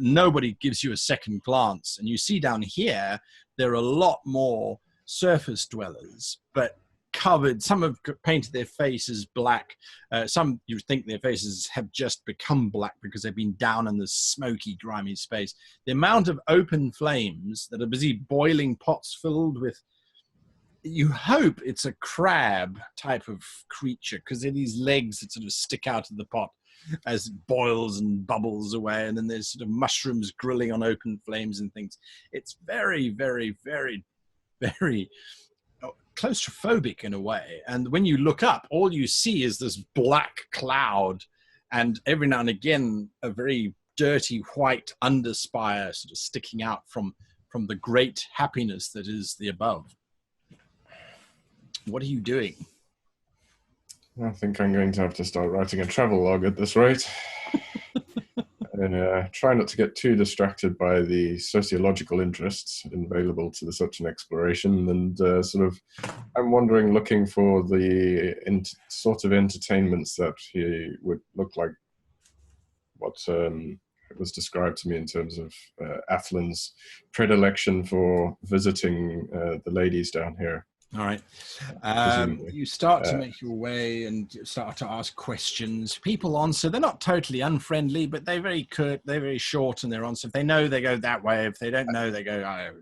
Nobody gives you a second glance, and you see down here there are a lot more surface dwellers, but covered. Some have painted their faces black. Some you think their faces have just become black because they've been down in this smoky, grimy space. The amount of open flames that are busy boiling pots filled with, you hope it's a crab type of creature, because they're these legs that sort of stick out of the pot as it boils and bubbles away, and then there's sort of mushrooms grilling on open flames and things. It's very, very, very, very claustrophobic in a way. And when you look up, all you see is this black cloud, and every now and again a very dirty white underspire sort of sticking out from the great happiness that is the above. What are you doing? I think I'm going to have to start writing a travel log at this rate. And try not to get too distracted by the sociological interests available to such an exploration. And I'm wondering, looking for the sort of entertainments that he would look like what it was described to me in terms of Athlen's predilection for visiting the ladies down here. All right. You start to make your way and start to ask questions. People answer. They're not totally unfriendly, but they're very curt. They're very short in their answer. If they know, they go that way. If they don't know, they go, I don't know.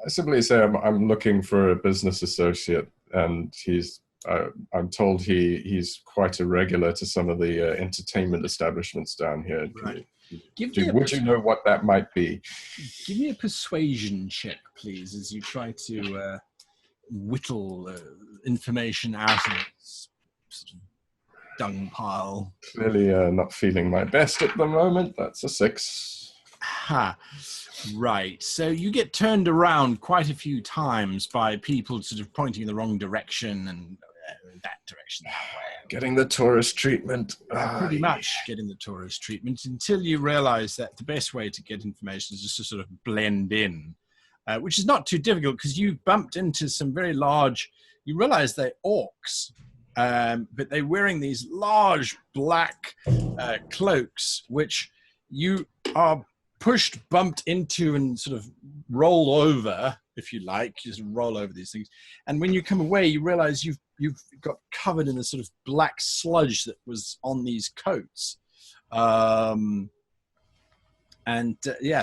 I simply say I'm looking for a business associate, and I'm told he's quite a regular to some of the entertainment establishments down here. Right. Would you know what that might be? Give me a persuasion check, please, as you try to whittle information out of this sort of dung pile. Clearly not feeling my best at the moment. That's a 6. Right. So you get turned around quite a few times by people sort of pointing in the wrong direction and that direction, that way. Getting the tourist treatment. Pretty much getting the tourist treatment, until you realize that the best way to get information is just to sort of blend in. Which is not too difficult, because you bumped into some very large, you realize they're orcs, but they're wearing these large black cloaks, which you are bumped into and sort of roll over, if you like. You just roll over these things. And when you come away, you realize you've got covered in the sort of black sludge that was on these coats.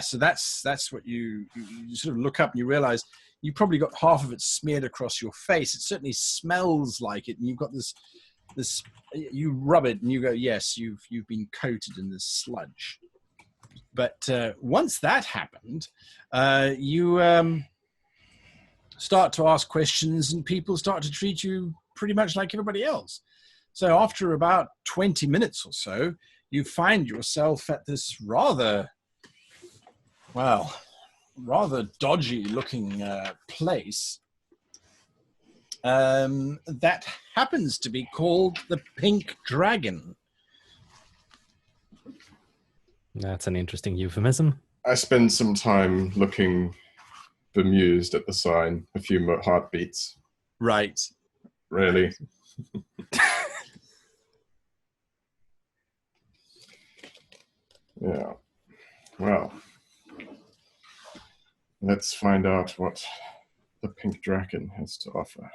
So that's what you sort of look up and you realize you probably got half of it smeared across your face. It certainly smells like it, and you've got this. You rub it and you go, yes, you've been coated in this sludge. But once that happened, you start to ask questions, and people start to treat you pretty much like everybody else. So after about 20 minutes or so, you find yourself at this rather dodgy looking place that happens to be called the Pink Dragon. That's an interesting euphemism. I spend some time looking bemused at the sign, a few heartbeats. Right. Really? Yeah. Well, let's find out what the Pink Dragon has to offer.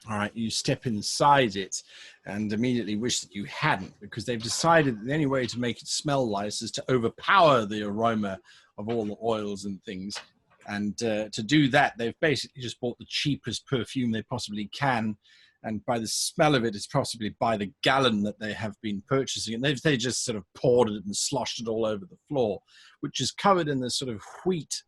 All right, you step inside it and immediately wish that you hadn't, because they've decided that the only way to make it smell nice is to overpower the aroma of all the oils and things. And to do that, they've basically just bought the cheapest perfume they possibly can. And by the smell of it, it's possibly by the gallon that they have been purchasing. And they just sort of poured it and sloshed it all over the floor, which is covered in this sort of wheat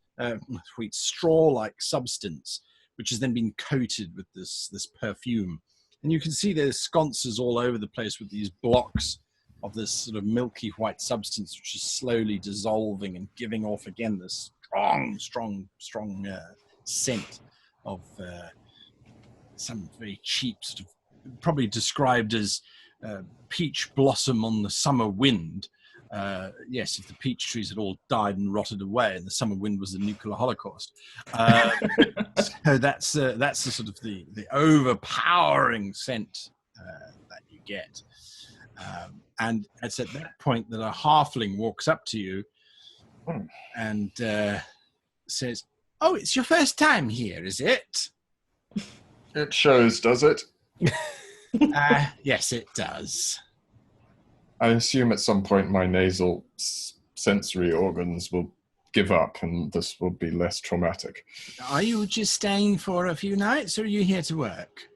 straw-like substance, which has then been coated with this perfume. And you can see there's sconces all over the place with these blocks of this sort of milky white substance, which is slowly dissolving and giving off again this strong scent of some very cheap sort of, probably described as peach blossom on the summer wind. Yes, if the peach trees had all died and rotted away and the summer wind was the nuclear holocaust. So that's the sort of the overpowering scent that you get. And it's at that point that a halfling walks up to you and says, "Oh, it's your first time here, is it?" It shows, does it? Yes, it does. I assume at some point my nasal sensory organs will give up and this will be less traumatic. Are you just staying for a few nights, or are you here to work?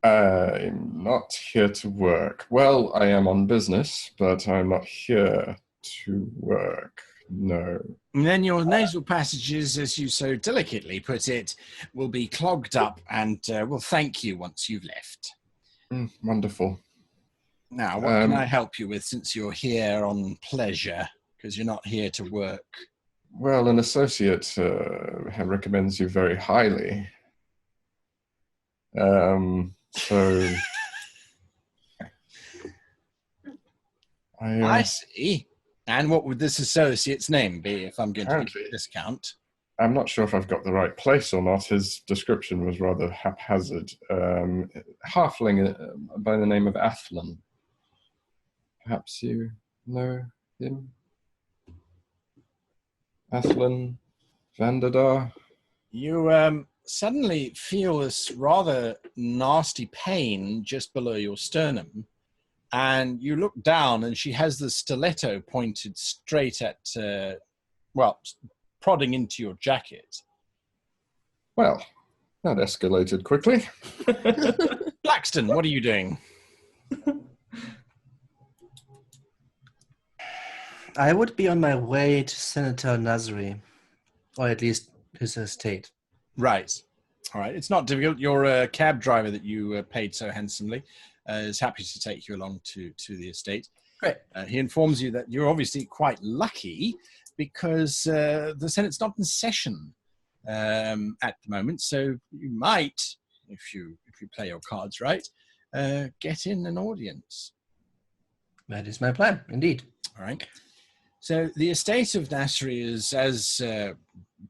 I'm not here to work. Well, I am on business, but I'm not here to work. No. And then your nasal passages, as you so delicately put it, will be clogged up and will thank you once you've left. Wonderful. Now, what can I help you with, since you're here on pleasure, because you're not here to work? Well, an associate recommends you very highly. So... I see. And what would this associate's name be, if I'm going to give you a discount? I'm not sure if I've got the right place or not. His description was rather haphazard. Halfling by the name of Athlen. Perhaps you know him? Athlen Vandendar? You suddenly feel this rather nasty pain just below your sternum, and you look down and she has the stiletto pointed straight at, prodding into your jacket. Well, that escalated quickly. Blaxton, what are you doing? I would be on my way to Senator Nazari, or at least his estate. Right. All right. It's not difficult. Your cab driver that you paid so handsomely is happy to take you along to the estate. Great. He informs you that you're obviously quite lucky because the Senate's not in session at the moment. So you might, if you play your cards right, get in an audience. That is my plan, indeed. All right. So the estate of Nasri is as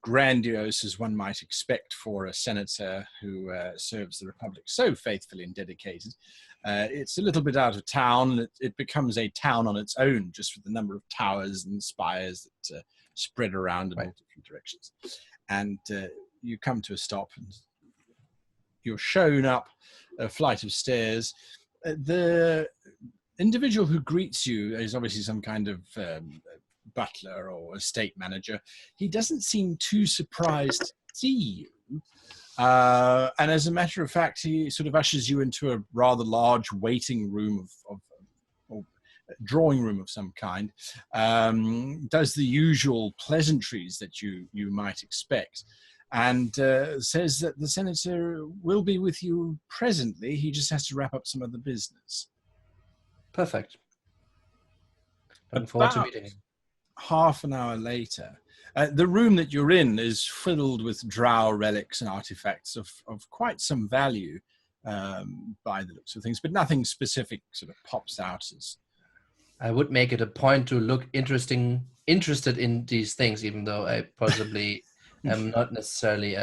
grandiose as one might expect for a senator who serves the Republic so faithfully and dedicated. It's a little bit out of town. It becomes a town on its own, just with the number of towers and spires that spread around in all different directions. And you come to a stop and you're shown up a flight of stairs. The individual who greets you is obviously some kind of butler or estate manager. He doesn't seem too surprised to see you. And as a matter of fact, he sort of ushers you into a rather large waiting room or drawing room of some kind. Does the usual pleasantries that you might expect. And says that the senator will be with you presently. He just has to wrap up some other business. Perfect. Looking forward to meeting him. Half an hour later, the room that you're in is filled with Drow relics and artifacts of quite some value by the looks of things, but nothing specific sort of pops out as. I would make it a point to look interested in these things, even though I possibly am not necessarily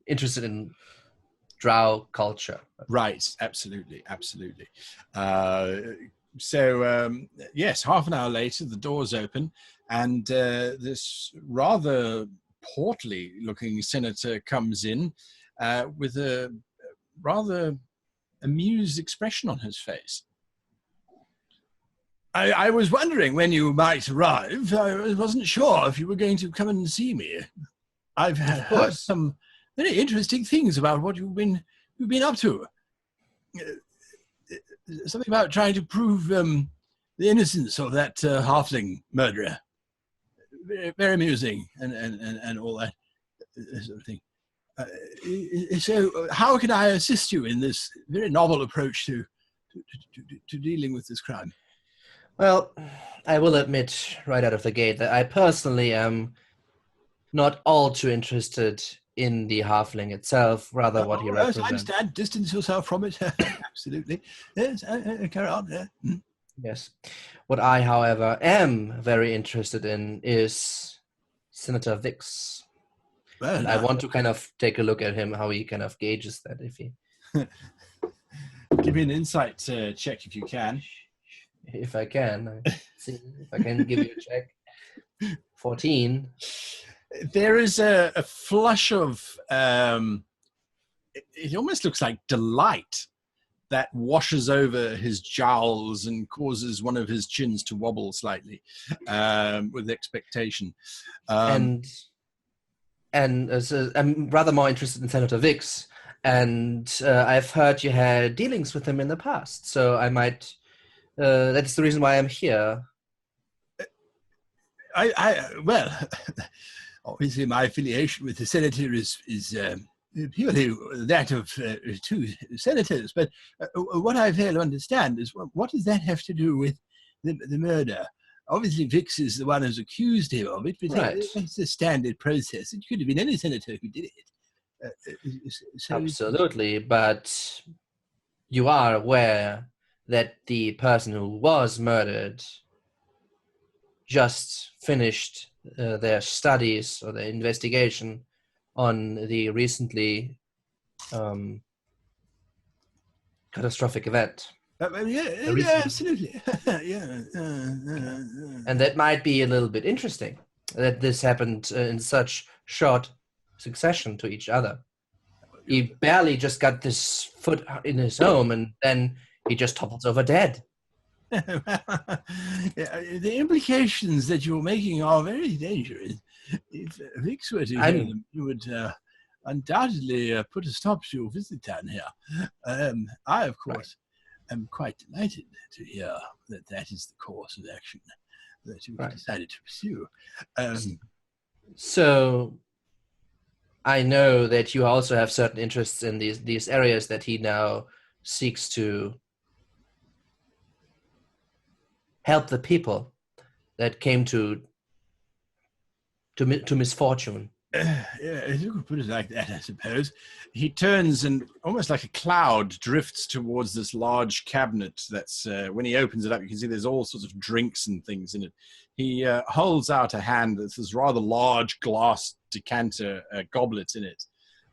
interested in Drow culture. Right, absolutely. Yes, half an hour later, the doors open, and this rather portly-looking senator comes in with a rather amused expression on his face. I was wondering when you might arrive. I wasn't sure if you were going to come and see me. I've heard some very interesting things about what you've been up to. Something about trying to prove the innocence of that halfling murderer. Very, very amusing, and all that sort of thing. So, how can I assist you in this very novel approach to dealing with this crime? Well, I will admit right out of the gate that I personally am not all too interested in the halfling itself, rather what he represents. I understand. Distance yourself from it. Absolutely. Yes, carry on. Yeah. Yes. What I, however, am very interested in is Senator Vyx. Well, and I want to kind of take a look at him, how he kind of gauges that. If he give me an insight check if you can. If I can. See if I can give you a check. 14. There is a flush of, it almost looks like delight that washes over his jowls and causes one of his chins to wobble slightly with expectation. And so I'm rather more interested in Senator Vyx, and I've heard you had dealings with him in the past, so I might, that's the reason why I'm here. Well, obviously my affiliation with the senator is purely that of two senators, but what I fail to understand is what does that have to do with the murder? Obviously, Vyx is the one who's accused him of it, but Right. It's a standard process. It could have been any senator who did it. Absolutely, but you are aware that the person who was murdered just finished their studies or their investigation on the recently catastrophic event. Yeah, absolutely. And that might be a little bit interesting, that this happened in such short succession to each other. He barely just got this foot in his home, and then he just topples over dead. The implications that you're making are very dangerous. If Vyx were to hear them, you would undoubtedly put a stop to your visit down here. I, of course, am quite delighted to hear that that is the course of action that you've decided to pursue. So I know that you also have certain interests in these areas that he now seeks to help the people that came to misfortune. Yeah, you could put it like that, I suppose. He turns and almost like a cloud drifts towards this large cabinet that's, when he opens it up, you can see there's all sorts of drinks and things in it. He holds out a hand that's this rather large glass decanter goblet in it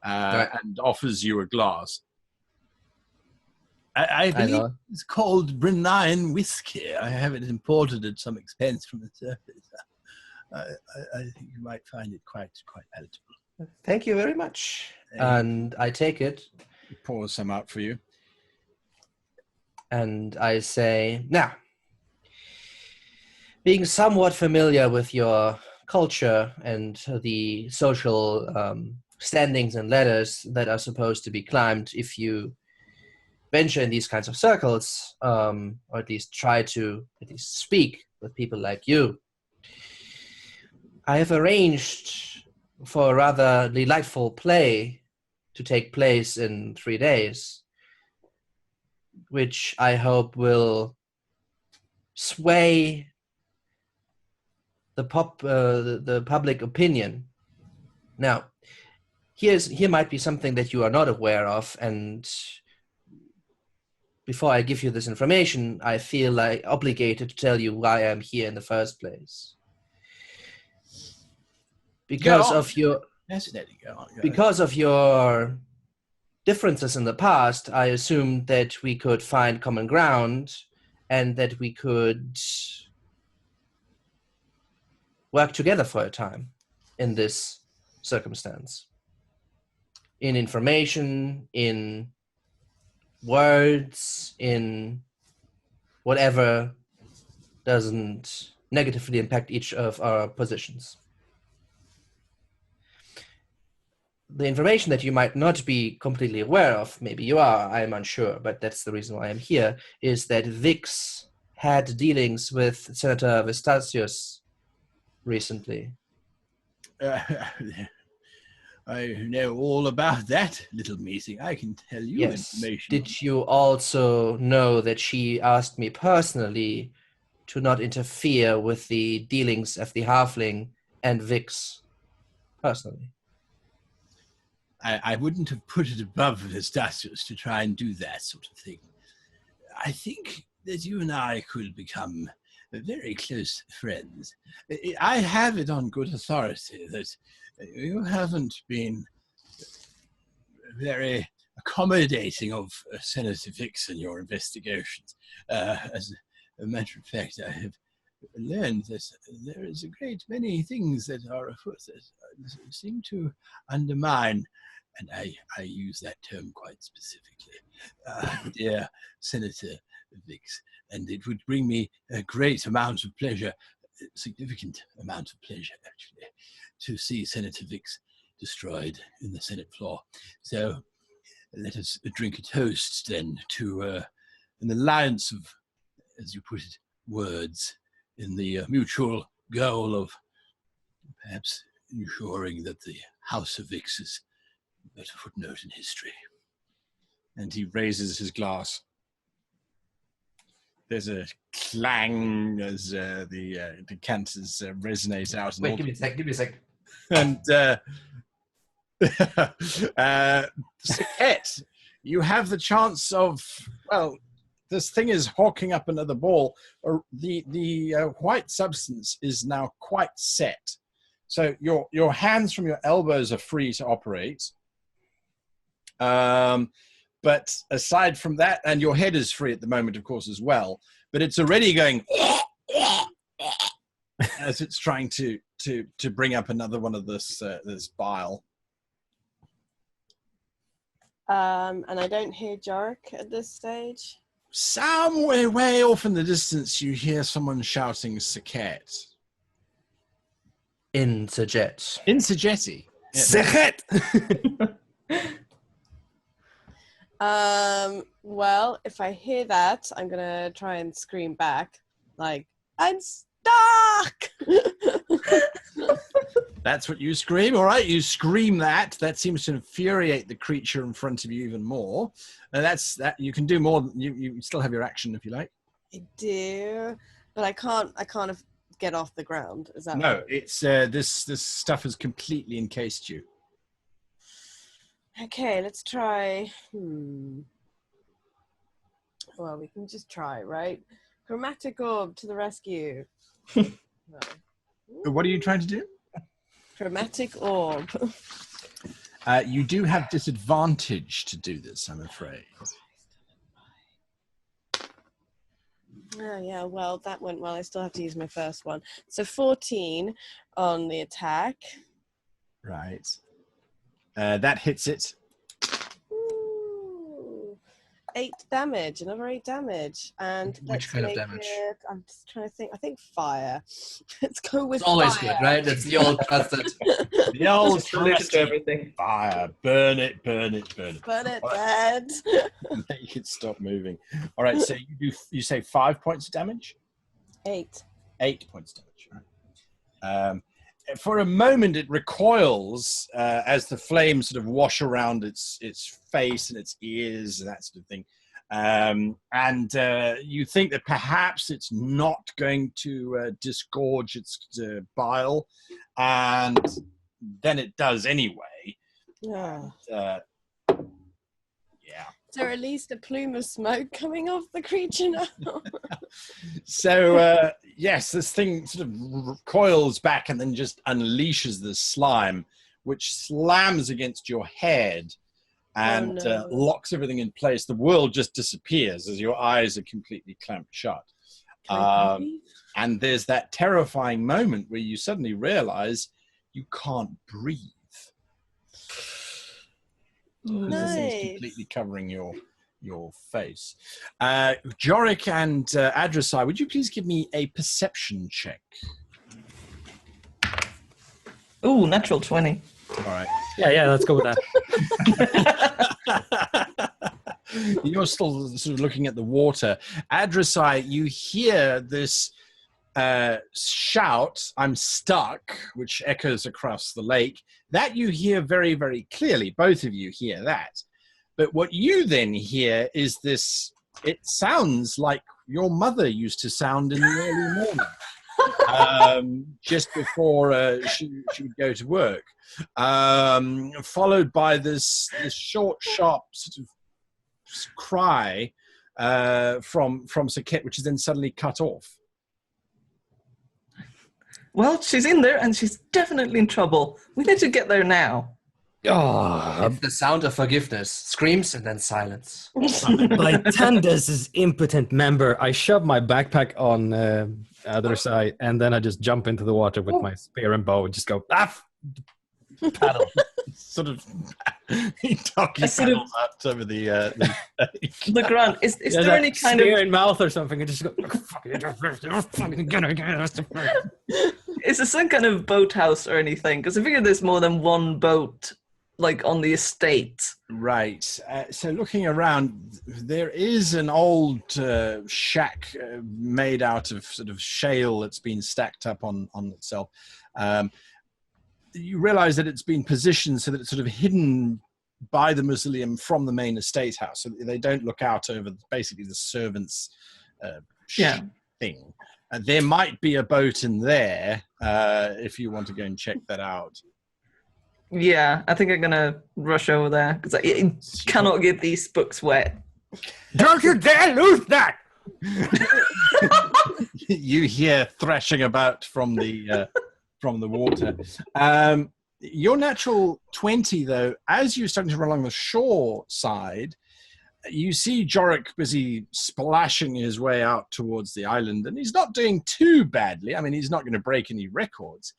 and offers you a glass. I believe it's called Brennine whiskey. I have it imported at some expense from the surface. I think you might find it quite palatable. Thank you very much. And I take it. Pour some out for you. And I say, now, being somewhat familiar with your culture and the social standings and ladders that are supposed to be climbed if you venture in these kinds of circles, or at least try to at least speak with people like you, I have arranged for a rather delightful play to take place in 3 days, which I hope will sway the public opinion. Now, here might be something that you are not aware of, and before I give you this information, I feel like obligated to tell you why I'm here in the first place. Because of your differences in the past, I assumed that we could find common ground and that we could work together for a time in this circumstance. In information, in words, in whatever doesn't negatively impact each of our positions. The information that you might not be completely aware of, maybe you are, I'm unsure, but that's the reason why I'm here, is that Vyx had dealings with Senator Vyx recently. I know all about that little meeting. I can tell you information. Did you also know that she asked me personally to not interfere with the dealings of the halfling and Vyx personally? I wouldn't have put it above Vistasius to try and do that sort of thing. I think that you and I could become very close friends. I have it on good authority that you haven't been very accommodating of Senator Vyx in your investigations. As a matter of fact, I have learned that there is a great many things that are afoot that seem to undermine, and I use that term quite specifically, dear Senator Vyx, and it would bring me a great amount of pleasure, a significant amount of pleasure actually, to see Senator Vyx destroyed in the Senate floor. So let us drink a toast then to an alliance of, as you put it, words in the mutual goal of perhaps ensuring that the House of Vyx is but a footnote in history. And he raises his glass. There's a clang as the decanters resonate out. Wait, give me a sec. And Saket, you have the chance of, well, this thing is hawking up another ball. The white substance is now quite set. So your hands from your elbows are free to operate. But aside from that, and your head is free at the moment, of course, as well, but it's already going as it's trying to bring up another one of this bile. And I don't hear Jarek at this stage. Somewhere way off in the distance, you hear someone shouting Saket. In Sajet. In Sajeti. Saket! Well, if I hear that, I'm gonna try and scream back, like, I'm stuck! That's what you scream, all right? You scream that. That seems to infuriate the creature in front of you even more. And that's that. You can do more. You still have your action if you like. I do, but I can't get off the ground. Is that no? right? It's this stuff has completely encased you. Okay, let's try. Well, we can just try, right? Chromatic orb to the rescue. No. What are you trying to do? Chromatic orb. You do have disadvantage to do this, I'm afraid. Oh, yeah, well, that went well. I still have to use my first one. So 14 on the attack. Right. That hits it. Ooh. 8 damage, another 8 damage. And which kind of damage? I'm just trying to think. I think fire. Let's go with It's always fire. good, right? That's the old trusted. The old Just related to everything. fire. Burn it, burn it, burn it. Burn it, All bad. Make it stop moving. All right, so you say 5 points of damage? 8. 8 points of damage. Right. For a moment, it recoils as the flames sort of wash around its face and its ears and that sort of thing. And you think that perhaps it's not going to disgorge its bile, and then it does anyway. Yeah. Yeah. Is there at least a plume of smoke coming off the creature now? So, yes, this thing sort of coils back and then just unleashes the slime, which slams against your head and locks everything in place. The world just disappears as your eyes are completely clamped shut. And there's that terrifying moment where you suddenly realize you can't breathe. Because this thing's completely covering your your face. Jorik and Adru'sai, would you please give me a perception check? Ooh, natural 20. All right. Yeah, let's go with that. You're still sort of looking at the water. Adru'sai, you hear this shout, "I'm stuck," which echoes across the lake. That you hear very, very clearly. Both of you hear that. But what you then hear is this, it sounds like your mother used to sound in the early morning, just before she would go to work, followed by this short, sharp sort of cry from Saket, which is then suddenly cut off. Well, she's in there and she's definitely in trouble. We need to get there now. Oh, It's the sound of forgiveness. Screams and then silence. by Tandas's impotent member, I shove my backpack on the other side, and then I just jump into the water with my spear and bow and just go, paddle. Sort of doggy paddles out over the The grunt. Is Yeah, there any kind spear of... in mouth or something, and just go, Is there some kind of boathouse or anything? Because I figure there's more than one boat, like, on the estate. Right. So looking around, there is an old shack made out of sort of shale that's been stacked up on itself. You realize that it's been positioned so that it's sort of hidden by the mausoleum from the main estate house, so that they don't look out over basically the servants' thing. There might be a boat in there if you want to go and check that out. Yeah, I think I'm going to rush over there, because I cannot get these books wet. Don't you dare lose that! You hear thrashing about from the water. Your natural 20, though, as you're starting to run along the shore side, you see Jorik busy splashing his way out towards the island, and he's not doing too badly. I mean, he's not going to break any records.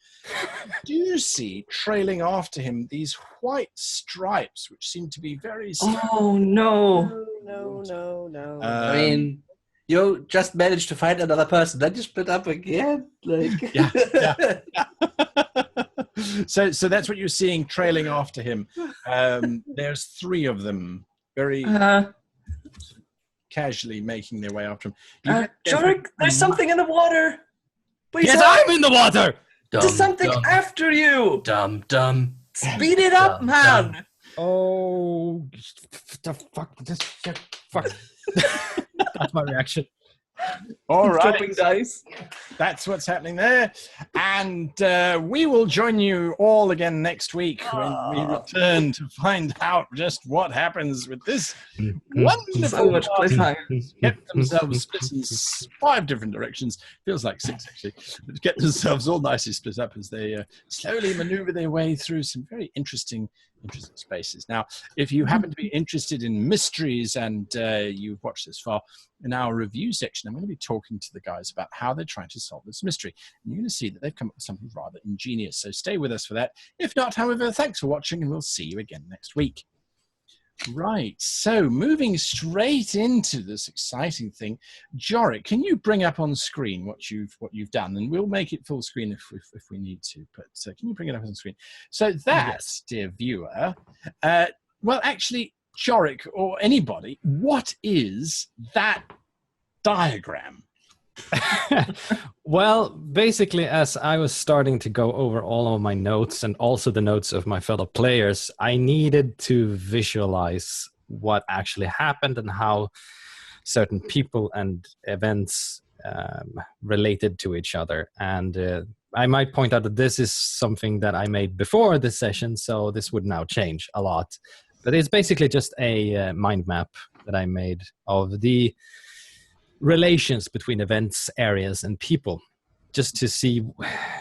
You do see trailing after him these white stripes, which seem to be very... Oh, no. No. I mean, you just managed to find another person, then you split up again. Like, yeah. So that's what you're seeing trailing after him. There's 3 of them, very casually making their way after him. Jorik, there's something in the water. Please Yes, I'm in the water! There's something after you. Dumb. Speed it up, man. Oh, the fuck, this shit, fuck. That's my reaction. All right. Dropping dice. That's what's happening there. And we will join you all again next week when we return to find out just what happens with this wonderful So much cliffhanger. Get themselves split in 5 different directions. Feels like 6, actually. But get themselves all nicely split up as they slowly maneuver their way through some very interesting spaces. Now, if you happen to be interested in mysteries and you've watched this far, in our review section, I'm going to be talking to the guys about how they're trying to solve this mystery. And you're going to see that they've come up with something rather ingenious. So stay with us for that. If not, however, thanks for watching, and we'll see you again next week. Right, so moving straight into this exciting thing, Jorik, can you bring up on screen what you've done, and we'll make it full screen if we need to. But can you bring it up on screen? So that, dear viewer, well, actually, Jorik or anybody, what is that diagram? Well, basically, as I was starting to go over all of my notes and also the notes of my fellow players, I needed to visualize what actually happened and how certain people and events related to each other. And I might point out that this is something that I made before this session, so this would now change a lot. But it's basically just a mind map that I made of the relations between events, areas, and people, just to see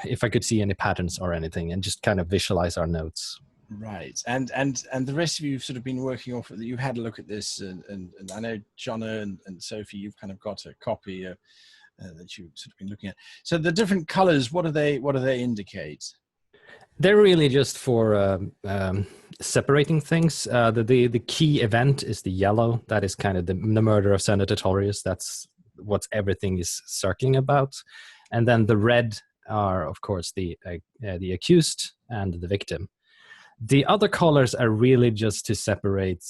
if I could see any patterns or anything, and just kind of visualize our notes. Right, and the rest of you have sort of been working off. You've had a look at this, and I know Jonna and Sophie, you've kind of got a copy that you've sort of been looking at. So the different colours, what do they indicate? They're really just for separating things. The key event is the yellow. That is kind of the murder of Senator Tolriarius. That's what everything is circling about. And then the red are, of course, the accused and the victim. The other colors are really just to separate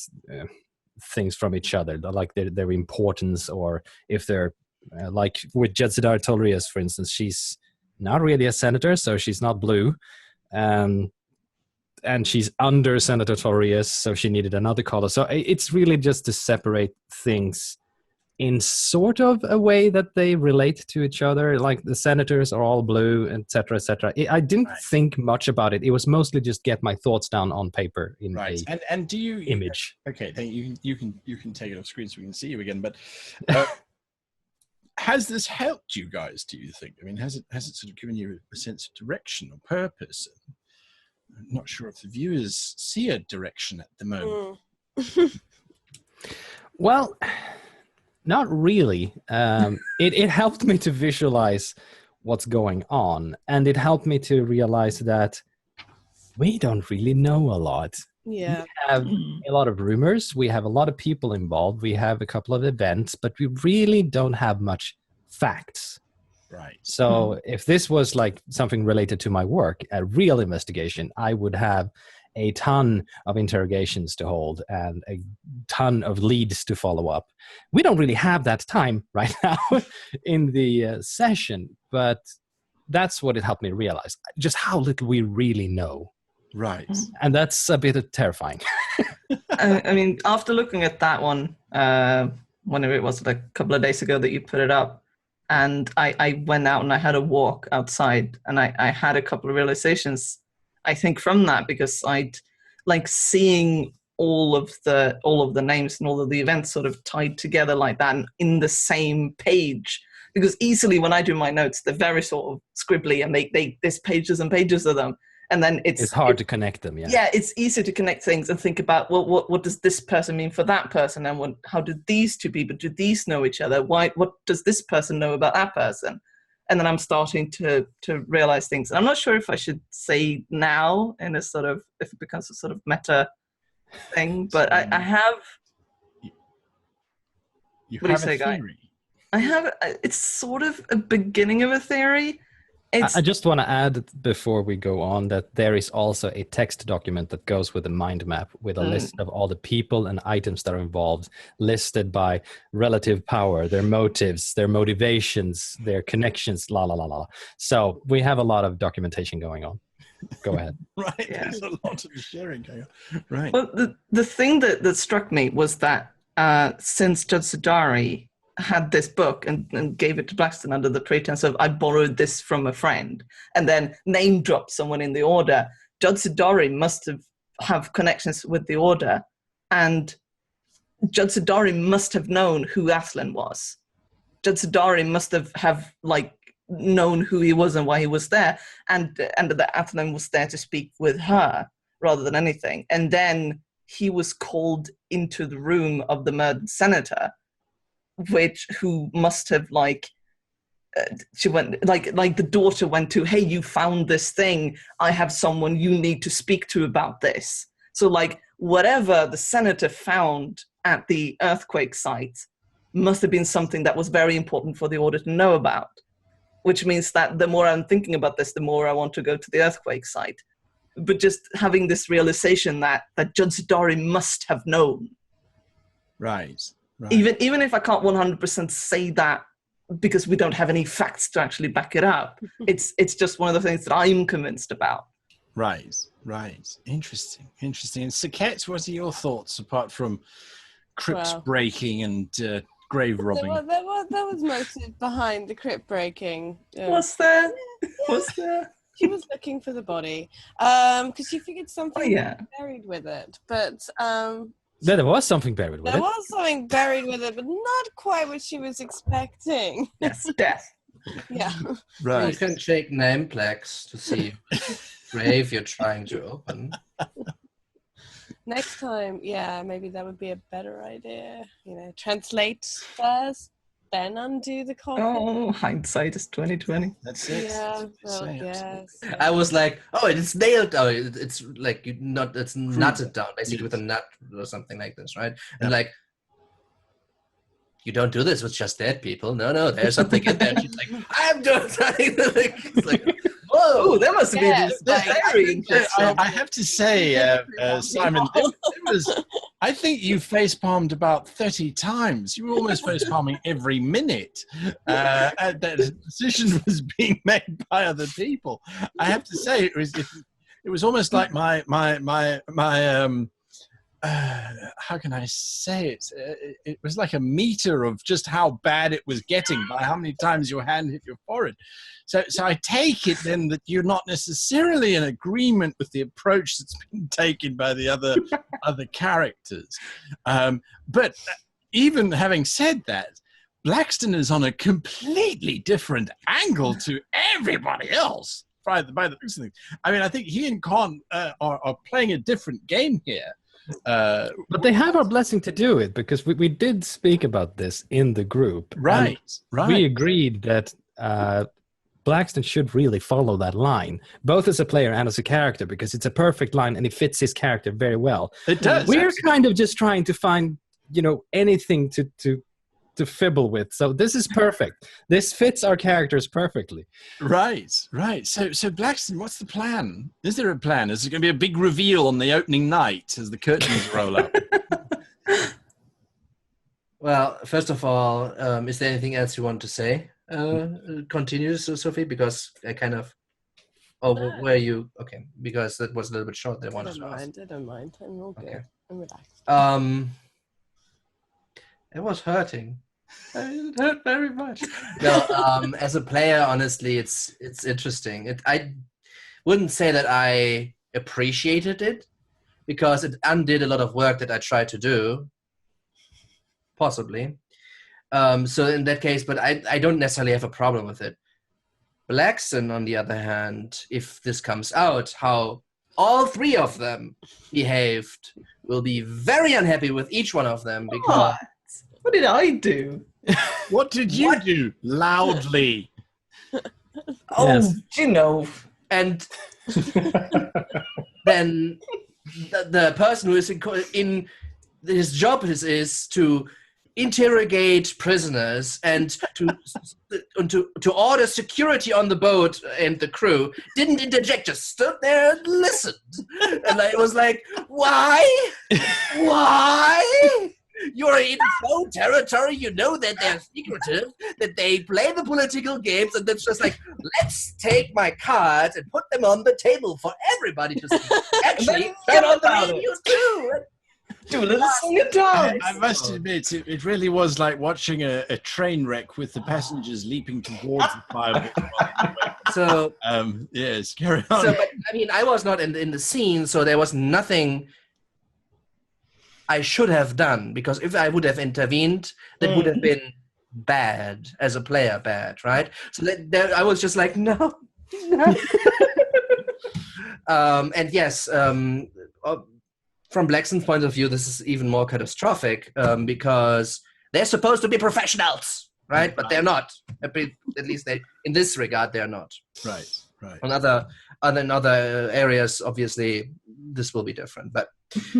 things from each other, like their importance, or if they're like with Judzidari Tolriarius, for instance, she's not really a senator, so she's not blue. And she's under Senator Tolriarius, so she needed another color. So it's really just to separate things in sort of a way that they relate to each other, like the senators are all blue, etc., etc. I didn't think much about it. It was mostly just get my thoughts down on paper in and do you image. Okay, you can take it off screen so we can see you again. But has this helped you guys? Do you think? I mean, has it sort of given you a sense of direction or purpose? I'm not sure if the viewers see a direction at the moment. Well, not really. It helped me to visualize what's going on, and it helped me to realize that we don't really know a lot. Yeah. We have a lot of rumors. We have a lot of people involved. We have a couple of events, but we really don't have much facts. Right. So if this was like something related to my work, a real investigation, I would have a ton of interrogations to hold and a ton of leads to follow up. We don't really have that time right now in the session, but that's what it helped me realize, just how little we really know. Right. And that's a bit terrifying. I mean, after looking at that one, whenever it was, like a couple of days ago that you put it up, and I went out and I had a walk outside, and I had a couple of realizations, I think, from that, because I'd like seeing all of the names and all of the events sort of tied together like that and in the same page. Because easily when I do my notes, they're very sort of scribbly, and there's pages and pages of them. And then it's hard to connect them. Yeah, it's easy to connect things and think about, well, what does this person mean for that person, and how do these two people, do these know each other? What does this person know about that person? And then I'm starting to realize things. And I'm not sure if I should say now in a sort of, if it becomes a sort of meta thing, but I have. What do you say, Guy? I have. It's sort of a beginning of a theory. I just want to add before we go on that there is also a text document that goes with the mind map with a list of all the people and items that are involved, listed by relative power, their motives, their motivations, their connections, la la la la. So we have a lot of documentation going on. Go ahead. Right, yeah. There's a lot of sharing going on. Right. Well, the thing that struck me was that since Judzidari had this book and gave it to Blaxton under the pretense of, I borrowed this from a friend, and then name dropped someone in the order, Judzidari must have connections with the order, and Judzidari must have known who Athlen was. Judzidari must have like known who he was and why he was there, and that Athlen was there to speak with her rather than anything. And then he was called into the room of the murdered senator, who must have she went like the daughter went to, hey, you found this thing, I have someone you need to speak to about this. So like whatever the senator found at the earthquake site must have been something that was very important for the order to know about, which means that the more I'm thinking about this, the more I want to go to the earthquake site. But just having this realization that Judzidari must have known. Right. Right. Even if I can't 100% say that because we don't have any facts to actually back it up, it's just one of the things that I'm convinced about. Right. Interesting. And Saket, what are your thoughts apart from crypt breaking and grave robbing? There was motive behind the crypt breaking. Was there? Was there? She was looking for the body because she figured something was buried with it, but. There was something buried with it. There was something buried with it, but not quite what she was expecting. Yes, death. Yeah. Right. You can check name plaques to see grave you're trying to open. Next time, maybe that would be a better idea. Translate first. then undo the coffin? Oh, hindsight is 2020. That's it. Yeah, well, Say, yes. I was like, oh, it's nailed. Oh, it's like it's nutted down, basically with a nut or something like this, right? And like, you don't do this with just dead people. No, there's something in there. She's like, I'm doing something. It's like, whoa, that must be very interesting. I have to say, Simon, I think you face-palmed about 30 times. You were almost face-palming every minute. That decision was being made by other people. I have to say, it was almost like my how can I say it? It was like a meter of just how bad it was getting by how many times your hand hit your forehead. So I take it then that you're not necessarily in agreement with the approach that's been taken by the other characters. But even having said that, Blaxton is on a completely different angle to everybody else. By the looks of things. I mean, I think he and Con are playing a different game here. But they have our blessing to do it, because we did speak about this in the group. Right. We agreed that Blaxton should really follow that line, both as a player and as a character, because it's a perfect line and it fits his character very well. It does. We're kind of just trying to find, anything to fibble with. So this is perfect. This fits our characters perfectly. Right. So Blaxton, what's the plan? Is there a plan? Is it going to be a big reveal on the opening night as the curtains roll up? Well, first of all, is there anything else you want to say? Continue, Sophie, because I kind of... Oh, where you... Okay, because that was a little bit short. I don't mind. I'm all good. Okay. I'm relaxed. It was hurting. It hurt very much. No, as a player, honestly, it's interesting. I wouldn't say that I appreciated it, because it undid a lot of work that I tried to do. Possibly. So in that case, but I don't necessarily have a problem with it. Blaxton, on the other hand, if this comes out, how all three of them behaved, will be very unhappy with each one of them, because... What did I do? What did you do? Loudly. Oh, yes. And then the person who is in his job is to interrogate prisoners and to order security on the boat and the crew, didn't interject, just stood there and listened. And I was like, why? You're in no territory, you know that they're secretive, that they play the political games, and it's just like, let's take my cards and put them on the table for everybody to see. Actually, turn on the radio too. Do a little sing and dance. I must admit, it really was like watching a train wreck with the passengers leaping towards the fire. So, yes, carry on. So, but, I mean, I was not in the scene, so there was nothing I should have done, because if I would have intervened, that would have been bad as a player, right? So I was just like, no. And yes, from Blaxton's point of view, this is even more catastrophic, because they're supposed to be professionals, right? But they're not. At least in this regard, they're not. Right. On other areas, obviously, this will be different. But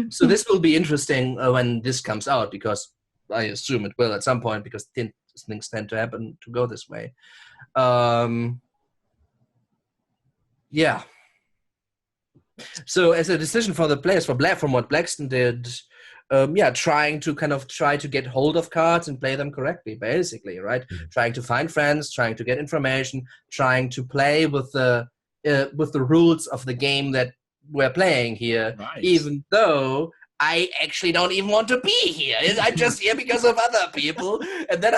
so this will be interesting when this comes out, because I assume it will at some point, because things tend to happen to go this way. Yeah. So as a decision for the players, from what Blaxton did, trying to get hold of cards and play them correctly, basically, right? Trying to find friends, trying to get information, trying to play with the rules of the game that we're playing here, even though I actually don't even want to be here. I'm just here because of other people, and then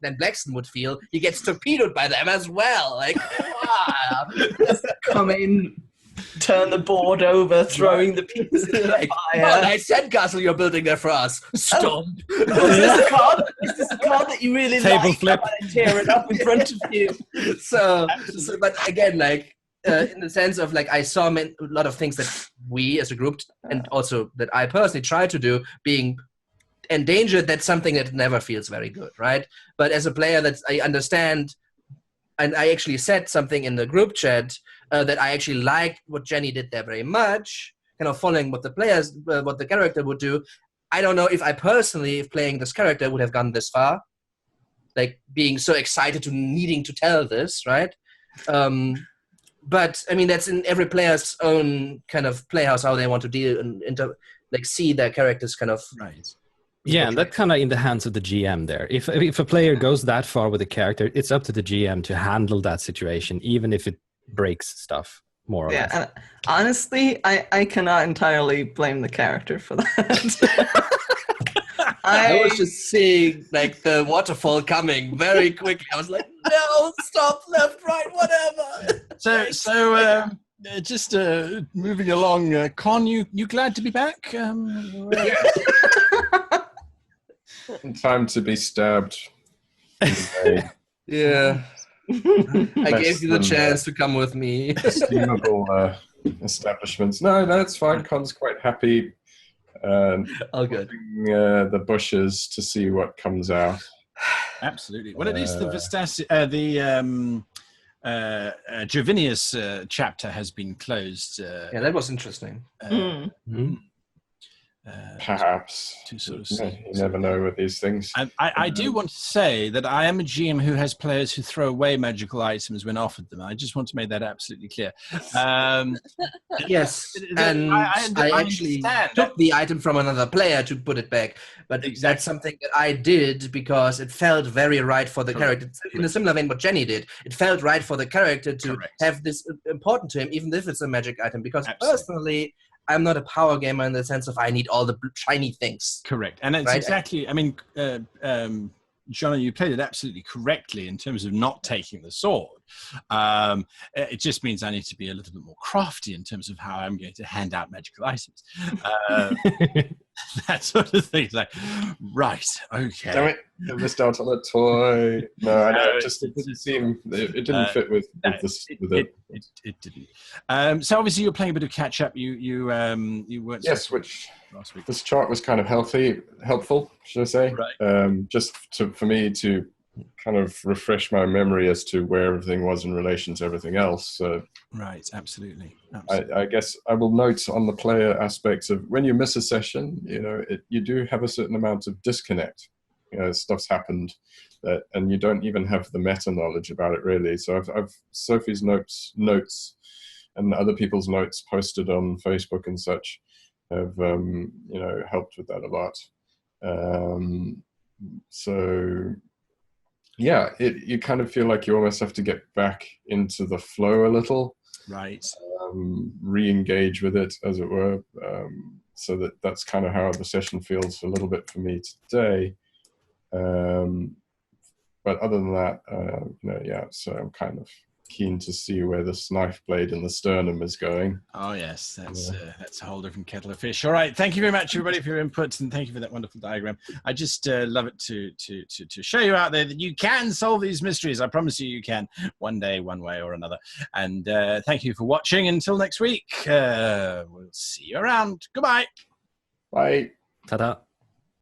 then Blaxton would feel he gets torpedoed by them as well. Like, wow. Come in, turn the board over, throwing the pieces in the fire. Oh, nice sandcastle you're building there for us. Stomp. Is this a card? Is this a card that you really Table like? flip. And tear it up in front of you. So but again, like, in the sense of, like, I saw a lot of things that we as a group, and also that I personally tried to do, being endangered, that's something that never feels very good, right? But as a player, I understand, and I actually said something in the group chat that I actually liked what Jenny did there very much, kind of following what the character would do. I don't know if I personally, if playing this character, would have gone this far, like being so excited to needing to tell this, right? But I mean, that's in every player's own kind of playhouse, how they want to deal and see their characters kind of right. Yeah, and that kind of in the hands of the GM there. If a player goes that far with a character, it's up to the GM to handle that situation, even if it breaks stuff, more or less. And honestly, I cannot entirely blame the character for that. I was just seeing like the waterfall coming very quickly. I was like, no, stop, left, right, whatever. So just moving along, Con, you glad to be back? In time to be stabbed. Yeah. I gave you the chance to come with me. Estimable establishments. No, that's fine. Con's quite happy. All good. The bushes to see what comes out. Absolutely. Well, at least the Jovinius chapter has been closed. Yeah, that was interesting. Perhaps. To sort of you never know with these things. I do want to say that I am a GM who has players who throw away magical items when offered them. I just want to make that absolutely clear. Yes, and I actually took the item from another player to put it back. But that's something that I did because it felt very right for the character. In a similar vein what Jenny did. It felt right for the character to have this important to him, even if it's a magic item. Because personally, I'm not a power gamer in the sense of I need all the shiny things. Correct. And it's exactly, I mean, John, you played it absolutely correctly in terms of not taking the sword. It just means I need to be a little bit more crafty in terms of how I'm going to hand out magical items. That sort of thing. It's like, right, okay. Damn it, I missed out on a toy. No, I know, it didn't seem, it didn't fit with it. It didn't. So obviously you're playing a bit of catch up. You weren't. Yes, which last week. This chart was kind of helpful, should I say? Right. Just for me to kind of refresh my memory as to where everything was in relation to everything else. Right, absolutely. I guess I will note on the player aspects of when you miss a session, you do have a certain amount of disconnect. Stuff's happened, and you don't even have the meta knowledge about it really. So I've Sophie's notes and other people's notes posted on Facebook and such have helped with that a lot. So yeah, you kind of feel like you almost have to get back into the flow a little, right? Re-engage with it, as it were. So that's kind of how the session feels a little bit for me today. But other than that, so I'm kind of keen to see where this knife blade in the sternum is going. Oh yes, that's a whole different kettle of fish. All right, thank you very much, everybody, for your inputs, and thank you for that wonderful diagram. I just love it to show you out there that you can solve these mysteries. I promise you can, one day, one way or another. And thank you for watching. Until next week, we'll see you around. Goodbye. Bye. Ta-da.